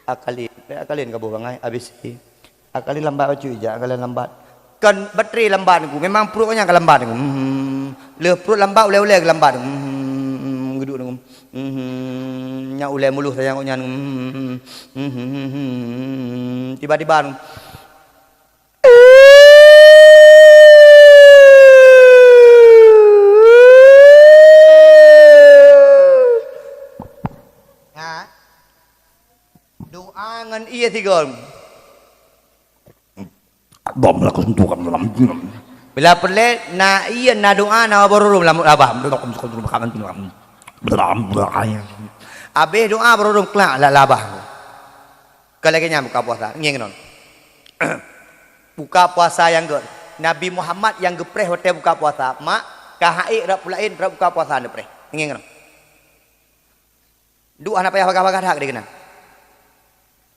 S1: akalin kabu bangai, habis ini akalin lambat cuy je, akalin lambat. Kan bateri lambat aku, memang perutnya kelambat aku, le perut lambat ulai kelambat, geduk aku, nyak ulai muluh sayang aku nyan, tiba-tiba doa ngan iya tiga.
S2: Bom lah kesentuhan dalam.
S1: Bila perle na iya na doa na baru lam abah. Habis doa berurung kelak lah labah. Kalau lagi buka puasa, ngeng non. Buka puasa yang good. Nabi Muhammad yang gepreh hotel buka puasa, mak kahai rak pulain rak buka puasa ande preh. Ngeng non. Dua anak payah bagah-bagah hak dia kena.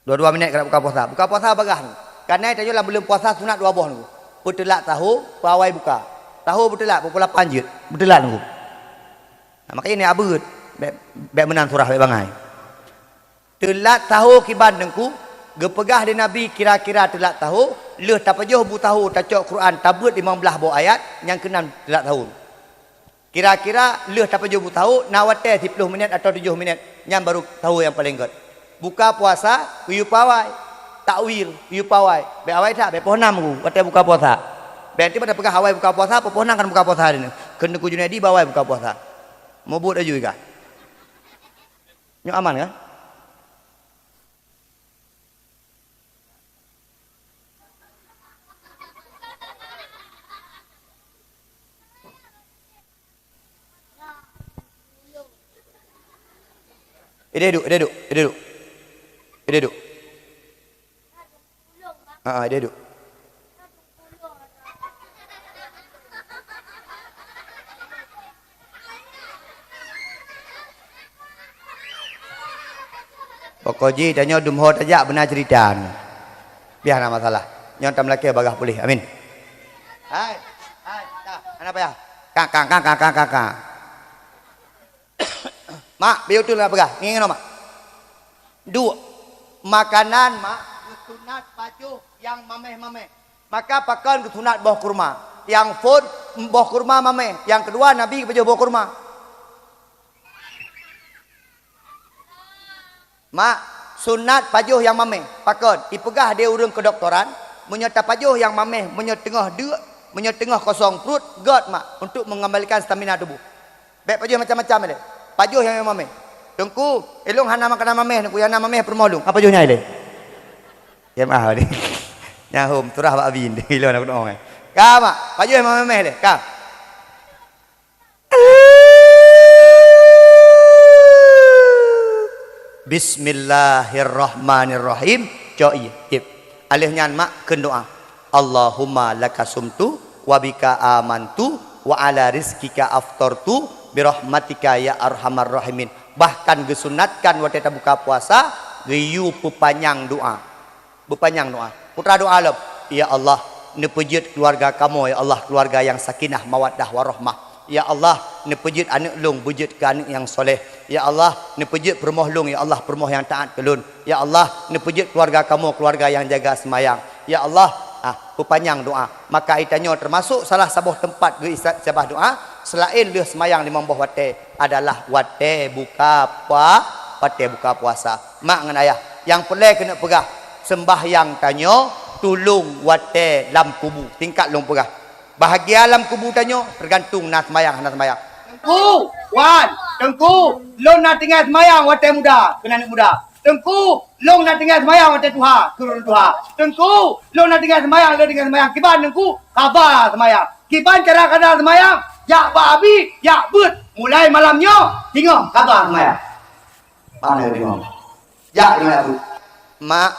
S1: 2 minit kena buka puasa. Buka puasa bagah. Karena itu lah belum puasa sunat 2 buah nunggu. Betelak tahu, pawai buka. Tahu betelak pukul 8 je. Betelak nunggu. Nah, makanya ini abut. Bek menang surah bek bangai. Telak tahu kiban nengku, gepegah di Nabi kira-kira telak tahu, leh tapajuh bu tahu tacok Quran tabut 15 buah ayat yang keenam telak tahu. Kira-kira leh tapajuh bu tahu nawate 10 minit atau 7 minit yang baru tahu yang paling good. Buka puasa, uyu pawai, takwil, uyu pawai. Bek awai tak, bek pohnam ku, wate buka puasa. Berarti pada pegah awai buka puasa, apa pohnam kan buka puasa ini. Kena ku Junaidi bawai buka puasa. Mau buat aja juga. Nyok aman kan? Ide duduk. Ide duduk. Pokoknya tanya dumho tajak benar cerita. Biar nak masalah. Nyon tam laki bagah pulih. Amin. Hai. Anak apa ya? Kakak. Mak, biar tu lah bagah. Ngingin mak. 2. Makanan mak kesunat baju yang mameh. Maka pakan kesunat buah kurma. Yang food buah kurma mameh. Yang kedua Nabi baju buah kurma. Mak, sunat pajuh yang mameh, pakon. Ipegah dia urang kedoktoran, menyerta pajuh yang mameh, menyetengah dua, menyetengah kosong perut, god mak, untuk mengembalikan stamina tubuh. Baik pajuh macam-macam dia. Pajuh yang mameh. Tengku, elong hana makanan mameh, tengku yang mameh permolung. Apa pajuhnya ile? Ya mah ni. Nyahum turah Pak Abin, ilo nak ngomong. Ka mak, pajuh yang mameh le, ka. Bismillahirrahmanirrahim. Joi. Alih nyan mak keun doa. Allahumma lakasumtu wa bika amantu wa ala rizkika aftartu birahmatika ya arhamar rahimin. Bahkan gesunatkan waktu kita buka puasa, geyu pupanyang doa. Bupanyang doa. Putra doa alam. Ya Allah, nepejit keluarga kamu ya Allah, keluarga yang sakinah mawaddah warahmah. Ya Allah, nepejit anak long, bujit ke anak yang soleh. Ya Allah, nepejit permoh long, ya Allah, permoh yang taat kelun. Ya Allah, nepejit keluarga kamu, keluarga yang jaga semayang. Ya Allah, perpanjang doa. Maka itanya termasuk salah sebuah tempat sebuah doa selain dia semayang 5 buah wate adalah wate buka puasa. Mak dengan ayah, yang pelai kena pegah sembahyang tanya tulung wate lam kubu, tingkat long pegah. Bahagia alam kubur tanya tergantung nak semayang. Tengku, wan, tengku, long nak tinggal semayang wate muda, kena anak muda. Tengku, long nak tinggal semayang wate tuha, turun tuha. Tengku, long nak tinggal semayang, Kiban tengku, khabar semayang. Kiban cara semayang, ya babi, ya but. Mulai malamnya, tengok khabar semayang. Mana tengok? Ya tengok but. Mak,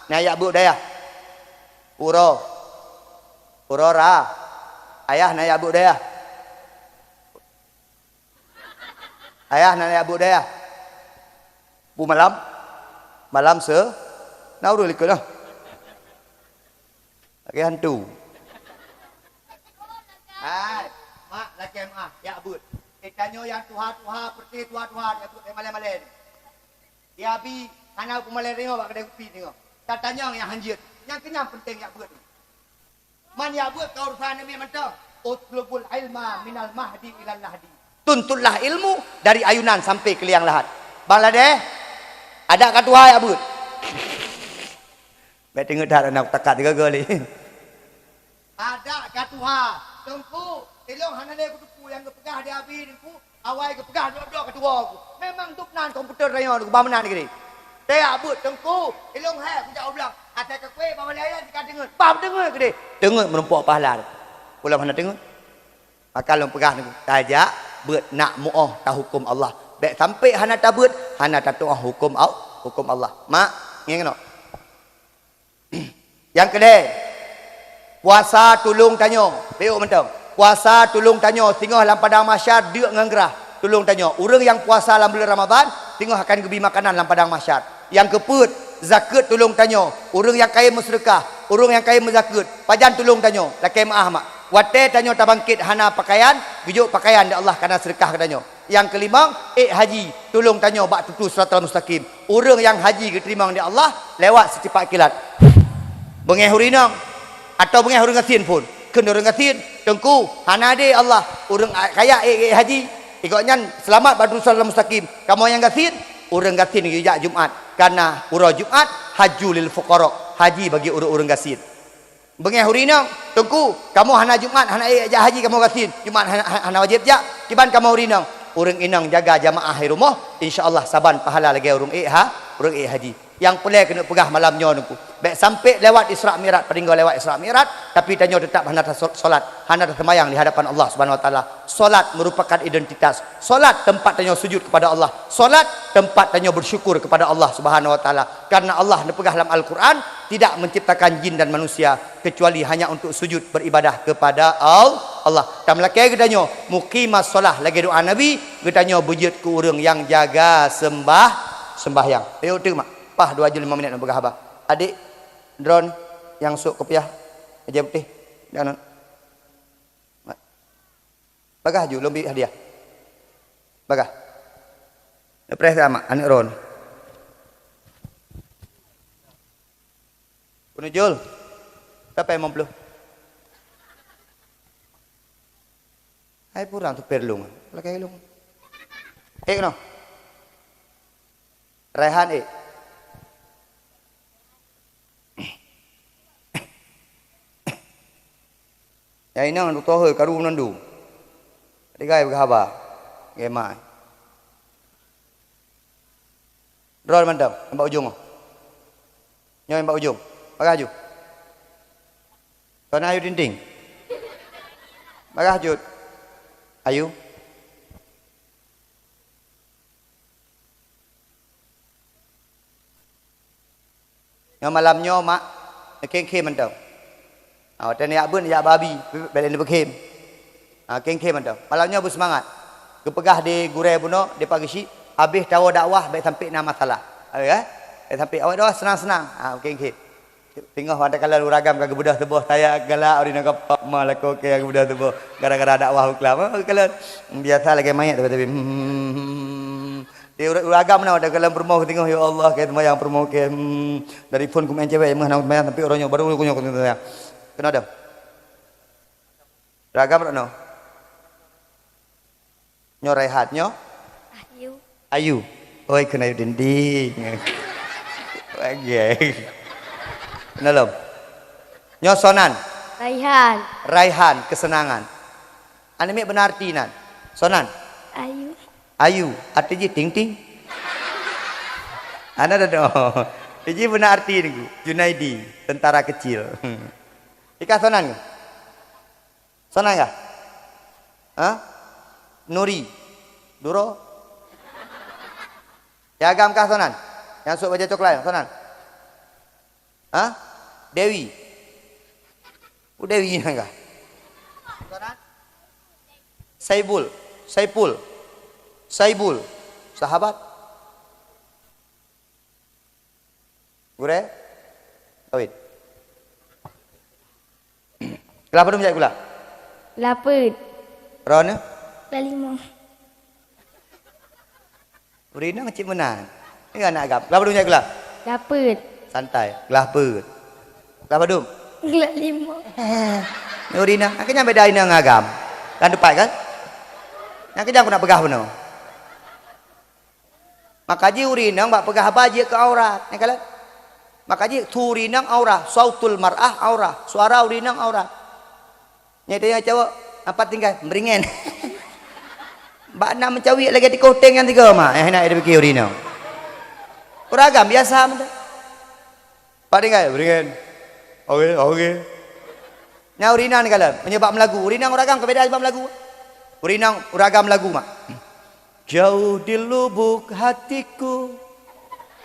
S1: nayak but dah ya. Urora. Ayah nak abuk dia. Ayah nak abuk dia. Bu malam se nau dulu ikut lah. Lagi hantu. Mak lagi mak ya abut. Tanya yang tuha perti tuha dia abut malam-malam. Dia abi hana bu malam tengok bak kedai kopi tengok. Tak tanya yang hanjit. Yang kenyang penting ya abut. Man ya buat kau urusan ini mentah. Utlubul ilma minal mahdi ilal lahdi. Tuntutlah ilmu dari ayunan sampai ke liang lahat. Bangladesh ada kat tuha ya buat. Baik tengok dah anak takat juga goli. Ada kat tuha. Tengku, elong hana dia kutupu yang kepegah dia habis tengku. Awai kepegah dua-dua kat tuha aku. Memang duknan komputer raya aku bamenan gini. Teh abut tengku, elong hai aku jauh bilang. Ada ke kue bawa layan jika dengar. Bab dengar ke dia? Dengar menumpuk pahala. Pulang mana dengar? Maka long pegah ni tajak buat nak mu'ah tahu hukum Allah. Baik sampai hana tabut, hana tatuah hukum Allah. Mak, ngeng no. Yang kedua, puasa tulung tanyo. Beuk mentang. Puasa tulung tanyo tengah dalam padang mahsyar dia ngangrah. Tulung tanyo. Orang yang puasa dalam bulan Ramadan tengah akan gebi makanan dalam padang mahsyar. Yang keput, zakat tulung tanyo. Orang yang kaya bersedekah, orang yang kaya berzakat, pajan tulung tanyo. Laki maah mak. Wate tanyo tabangkit hana pakaian, gejuk pakaian da Allah karena sedekah tanyo. Yang kelima, haji tulung tanyo bak tutu siratal mustaqim. Orang yang haji diterima oleh Allah lewat secepat kilat. Bengeh hurinang atau bengeh hurung gasin pun. Ken hurung gasin tengku hana de Allah. Orang kaya haji ikutnya selamat bak tutu siratal mustaqim. Kamu yang gasin, orang gasin gejak Jumat. Karena urang Jumat hajul lil fuqara. Haji bagi orang-orang gasin. Bengeh hurinang tengku kamu hana Jumat hana haji kamu gasin. Jumat hana wajib jak. Kiban kamu hurinang. Orang inang jaga jamaah di rumah, insya-Allah saban pahala lagi orang orang haji. Yang pelai kena pegah malamnya nunggu. Baik sampai lewat Isra Mi'raj, peninggal lewat Isra Mi'raj, tapi tanyo tetap hendak solat, hendak sembahyang di hadapan Allah Subhanahu wa taala. Solat merupakan identitas. Solat tempat tanyo sujud kepada Allah. Solat tempat tanyo bersyukur kepada Allah Subhanahu wa taala. Karena Allah nepegah dalam Al-Quran tidak menciptakan jin dan manusia kecuali hanya untuk sujud beribadah kepada Allah. Tam laki gedanyo muqimas solah lagi doa Nabi, gedanyo bujut ke orang yang jaga sembahyang. Ayo tu mak. Pah 2 jam 5 minit nak bergahabah. Adik drone yang sok kopiah aja putih. Jangan. Bagah ju lebih hadiah. Bagah. Lepres sama anak ron. Punujul. Siapa yang 50? Hai purang tu perlung. Lakai lung. No. Rehan Ya ini nang toh karu nandu. Digai berhaba. Gemai. Rol mandam, mbak ujung. Nyoy mbak ujung. Bagaju. Tuan ayu dinding. Bagajut. Ayu. Yang malamnya mak keng-keng mandam. Dan ya bun ya babi belen bekem. Keng-keng mandam. Malamnya bersemangat. Kepegah di gurai buno di pagi si habis tahu dakwah baik sampai nama masalah. Ya. Sampai awak dakwah senang-senang. Keng-keng. Tengah ada kalau ragam kagak budah tebuh saya galak ori nak apa malako ke kagak budah tebuh gara-gara dakwah uklam. Kalau biasa lagi mayat tapi di ragam mana ada kalau bermau tengok ya Allah kayak yang bermau ke dari phone ku main cewek mah nang main tapi orangnya baru kunyok saya. Kena ada. Ragam no. Nyo rehat nyo. Ayu. Oi kena dinding. Lagi. Kenalom. Nyo sonan. Raihan kesenangan. Anime benar artinan. Sonan. Ayu. Artinya ting-ting. Ana ada. Ini benar arti ni. Junaidi, tentara kecil. Ika sonan ke? Sonan kah? Hah? Nuri. Duro. Piagam kah sonan? Yang sok baca coklat sonan? Hah? Dewi. Dewi kah? Sonan? Saibul. Sahabat. Gure? Kawin. Kelapa dum jai gula.
S3: Laput.
S1: Ron?
S3: Lalima.
S1: Urina ngecik menan. Ini anak agam. Kelapa dum jai gula.
S3: Laput.
S1: Santai. Kelapa. Kelapa dum.
S3: Lalima.
S1: Ni urina. Akhirnya beda ini ngagam. Kan depan kan? Yang kejam aku nak pegah benar. Makaji urinang bak pegah baji ke aurat. Ni kalau makaji turinang aurat, sautul mar'ah aurat, suara urinang aurat. Nyatanya cowok apa tinggal meringen. Bak nak mencawik lagi di koteng yang tiga mak. Nak ada fikir urinang. Uragam biasa benda. Pak tinggal meringen. Okey. Nya urinang ni kalau menyebab melagu. Urinang uragam kebeda sebab melagu. Urinang uragam lagu mak. Jauh di lubuk hatiku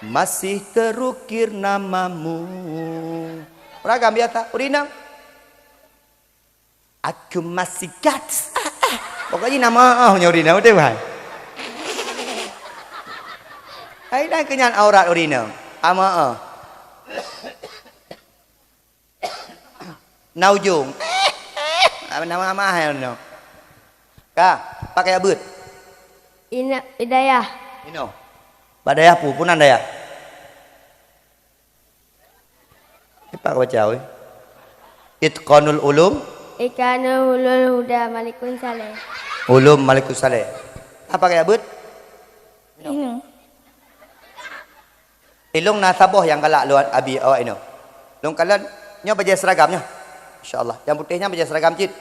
S1: masih terukir namamu. Ragam biasa, urinang. Aku masih gadis. Pokoknya nama urinang betul kan? Hai dah kenyan aurat urinang. Ama Naujung. Nama mahal no. Ka, pakai abut.
S3: Hidayah.
S1: Ino. Badaya pupunan daya. Pak baca we. Itqanul ulum.
S3: Ikanul hulul huda malikun saleh.
S1: Ulum malikus saleh. Apa kayak abut?
S3: Ini.
S1: Ilung nasaboh yang galak luar abi awak ino. Lung kalian nyo baju seragamnya. Insyaallah. Yang putihnya baju seragam cit.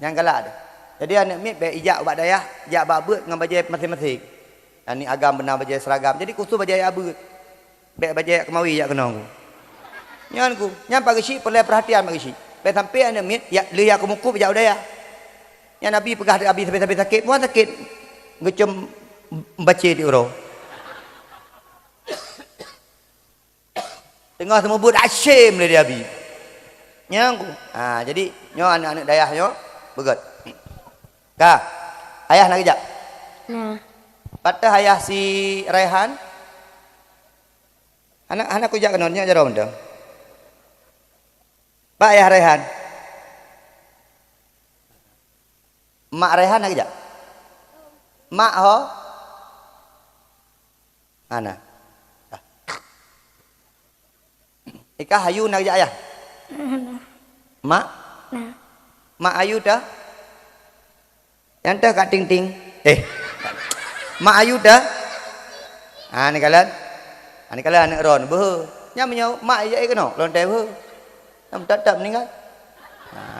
S1: Yang galak ada. Jadi anak mi be ijak ubak dayah, ijak babut dengan baju masing-masing. Ini agam benar baju seragam. Jadi kusu baju abut. Be baju kemawi jak kena aku. Nyan ku, nyan pagi si perlu perhatian pagi si. Be sampai anak mi ya liya aku muku baju dayah. Yang Nabi pegah Nabi sampai sakit, muat sakit. Ngecem baca di uro. Tengah semua buat asyim le dia Abi. Nyang ku. Jadi nyo anak-anak dayah nyo begot. Ka. Ayah nak kejap.
S3: Nah.
S1: Patah ayah si Raihan. Anak ku jak kenonnya jaro mendeng. Pak ayah Raihan. Mak Raihan nak kejap. Mak ho. Ana. Ika hayu nak kejap ayah. Mak.
S3: Nah.
S1: Mak ayu dah. Yang dah kat ting-ting. Mak ayu dah. Ni kalian. Ni kalian anak ron beuh. Nya menyau mak iya kena lontai beuh. Nam tetap meninggal.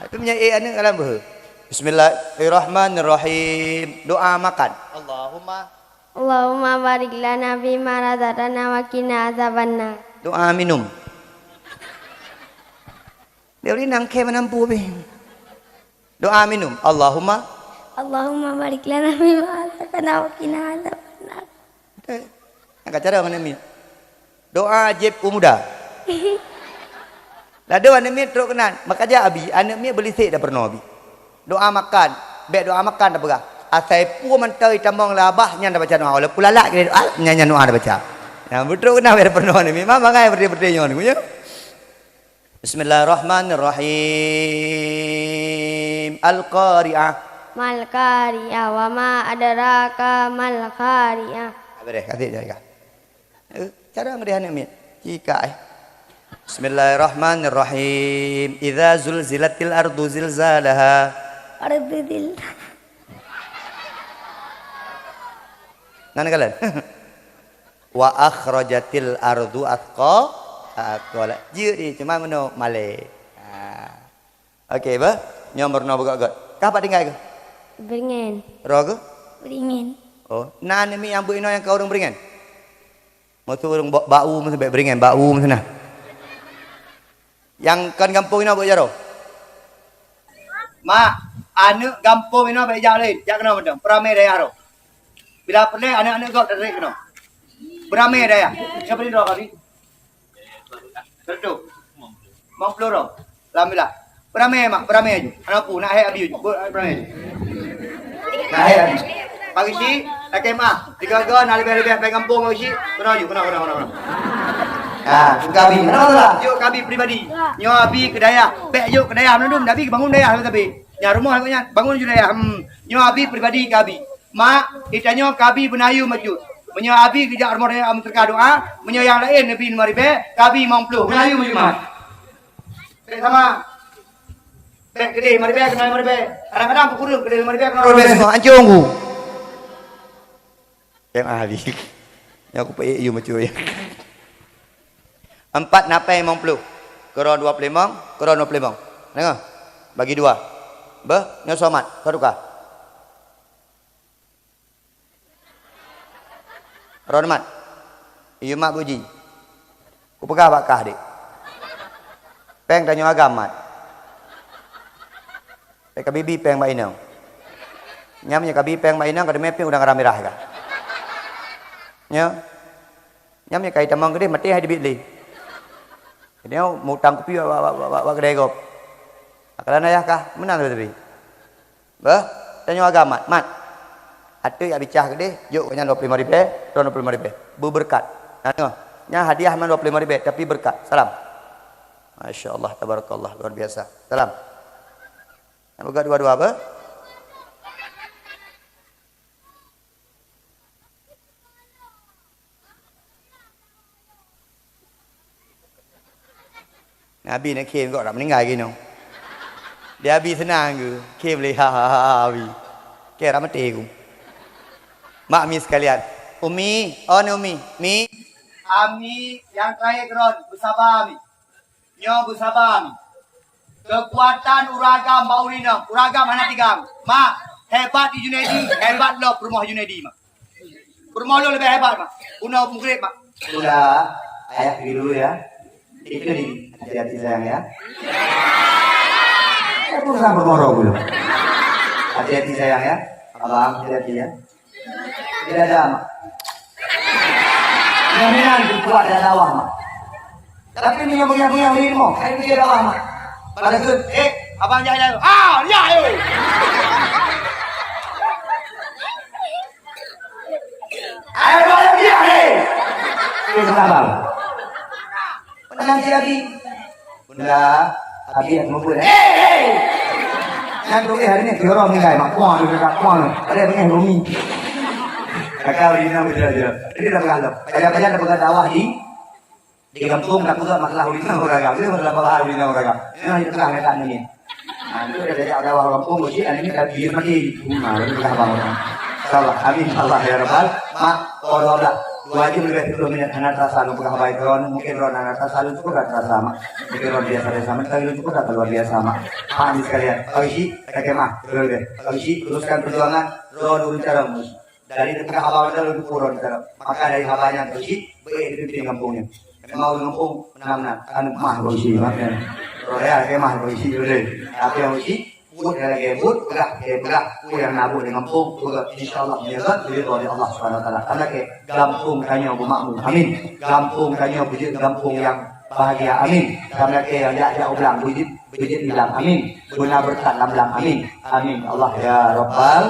S1: Itu menyai anak kalian beuh. Bismillahirrahmanirrahim. Doa makan.
S3: Allahumma barik lana bima razaqtana wa qina azabannar.
S1: Doa minum. Dia ni nang ke menampu be. Doa minum. Allahumma
S3: Barik lana bima razaqtana wa qina azabannar.
S1: Angkat cara mana mi? Doa jeb umuda. Lah doa ni mi teruk kenan. Maka aja abi, anak mi belisik dah pernah abi. Doa makan, baik doa makan dah pegah. Asai pu mentai tambang labah nya dah baca doa. Wala pulalak ke doa nya doa dah baca. Nah betul kena dah pernah ni. Memang mangai berde-berde nyon punya. Bismillahirrahmanirrahim. Al-Qari'ah.
S3: Mal qari'ah wa ma adraka mal qari'ah.
S1: Boleh kasih dia. Cara ngedihan ni. Jika Bismillahirrahmanirrahim. Idza zulzilatil ardu zilzalaha.
S3: Ardil.
S1: Nana kalian. Wa akhrajatil ardu atqala. Jadi cuma meno male. Okey ba? Nyomor no begak. Kapan tinggal ke?
S3: Beringin.
S1: Rogo?
S3: Beringin.
S1: Oh, nan mi yang buino yang kau orang beringan. Mau tu orang bau mesti baik beringan, bau mesti nah. Yang kan kampung ino buat jaro. Mak, anak kampung ino baik jaro lain. Jak kena benda. Peramai daya ro. Bila pernah anak-anak kau tertarik kena. Beramai daya. Siapa ni ro kali? Tertu. Mau peluru. Alhamdulillah. Beramai mak, beramai aja. Anak pu nak hai abi. Beramai. Nak hai abi. Pagi si, nak kemah. Tiga-tiga nak lebih-lebih pergi kampung pagi si. Kena. Kabi. Kenapa? Yuk kabi pribadi. Nyo abi ke daya. Bek yuk ke daya menundum. Nabi bangun daya tapi. Nya rumah agaknya bangun juga daya. Nyo abi pribadi kabi. Mak, itanya kabi benayu maju. Menyo abi kerja rumah daya terka doa. Menyo yang lain nabi maribe. Kabi mamplu. Benayu maju mak. Sama. Bek gede maribe kenal maribe. Kadang-kadang pukurung gede maribe kenal maribe semua. Ancung ku. Yang ahli. Yang aku pakai you macam ya. 4 napai 50. Kurang 25, kurang 25. Dengar? Bagi 2. Nyo somat, saduka. Ronmat. Ieu mak buji. Ku pegah bakah dik. Peng tanya agamat. Peka bibi peng ba inang. Nyamnya kabi peng mainan kada mepeng udah ngarame rah ka. Nya. Nyamnya kai tamang gede mati hai dibili. Dia mau tang kopi wa gede gop. Akalan ayah kah menang tapi. Bah, tanya agama, mat. Atu ya bicah gede, yuk nya 25.000, 25.000. Bu berkat. Nah, nya hadiah mah 25.000 tapi berkat. Salam. Masya-Allah, tabarakallah, luar biasa. Salam. Yang buka dua-dua apa? Nabi nak kem kau dah meninggal gini. Dia habis senang ke? Kem boleh habis. Kira mati aku. Mak mi sekalian. Umi, oh ni Umi. Mi. Ami yang kaya keron, bersabar mi. Nyo bersabar mi. Kekuatan uragam Maulina, uragam anak tigang. Mak, hebat di Junaidi, hebat lo rumah Junaidi mak. Rumah lo lebih hebat mak. Una mukrib mak.
S2: Sudah, ayah pergi dulu ya. Itu nih, hati-hati sayang ya. Aku urusan bermorok dulu. Hati-hati sayang ya. Abang, hati-hati ya. Tidak ada mak. Jaminan kuat dan awam mak. Tapi minyak-minyak ilmu, saya pikir awam mak. Pada tu,
S1: Abang jangan. Ya, ayo.
S2: ayo balik dia ni. Ini sabar. Menang si Abi. Bunda, Abi yang mampu ya. Yang tu hari ni kira orang ni gay mak kuang ni dekat kuang. Ada ni Rumi. Kakak ini nama dia. Ini dah bergalam. Ayah-ayah dah bergalam awah di kampung nak buat masalah ulina orang. Ini masalah bahagia ulina orang. Ini kita tengah medan ni. Itu ada awah kampung mesti ini dah biar mati. Ini dah bangun. Insyaallah. Amin Allah ya rabbal. Mak kalau dah wajib lebih 10 minit anak rasa lu pernah baik ron mungkin ron anak rasa lu cukup rasa sama mungkin ron biasa sama tapi lu cukup rasa luar biasa sama paham sekalian kawisi kakek mah terus deh kawisi teruskan perjuangan ron urus cara mus dari tengah abang ada lu ron cara maka dari habanya kawisi baik di kampungnya mau kampung menang-menang kan mah kawisi maknya ron ya kakek mah kawisi deh tapi kawisi pun lagi pun gerak yang nabur di kampung juga insyaallah biasa diri oleh Allah Subhanahu wa taala karena ke kampung tanya makmum amin kampung tanya bujit kampung yang bahagia amin karena ke yang dia ulang bujit bilang amin guna berkat lam amin amin Allah ya rabbal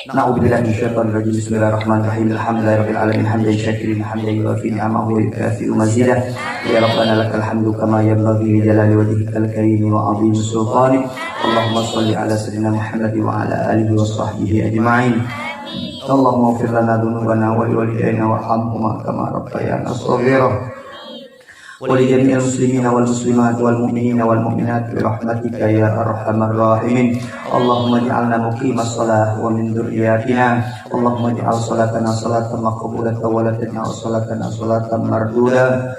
S2: Na'udzubillahi minasyaitonir rajim. Bismillahirrahmanirrahim. Alhamdulillahirabbil alamin hamdan syakirin hamdan yuwafi ni'amahu wa yukafi'u mazidah. Ya rabbana lakal hamdu kama yanbaghi li jalali wajhikal karim wa 'azimi sultanik. Allahumma shalli ala sayyidina Muhammad wa ala alihi wa sahbihi ajma'in. Allahumma ighfir lana dhunubana wa liwalidayna warhamhuma kama rabbayana shaghira. ولجميع المسلمين والمسلمات والمؤمنين والمؤمنات برحمتك يا أرحم الراحمين اللهم اجعلنا مقيم الصلاة ومن ذرياتنا اللهم اجعل صلاتنا صلاة مقبولة ولا تجعل صلاتنا صلاة مردودة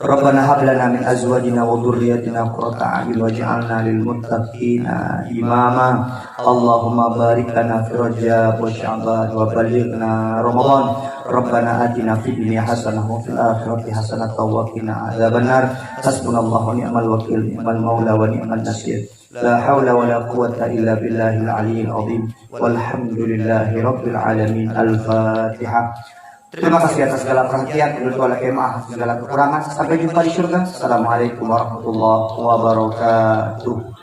S2: ربنا هب لنا من أزواجنا وذرياتنا قرة أعين واجعلنا للمتقين إماما اللهم بارك لنا في رجب وشعبان وبلغنا رمضان ربنا آتنا في الدنيا حسنة وفي الآخرة حسنة وقنا عذاب النار حسبنا الله ونعم الوكيل نعم المولى ونعم النصير لا حول ولا قوة إلا بالله العلي العظيم والحمد لله رب العالمين الفاتحة. Terima kasih atas segala perhatian, maaf segala kekurangan. Sampai jumpa di surga. Assalamualaikum warahmatullahi wabarakatuh.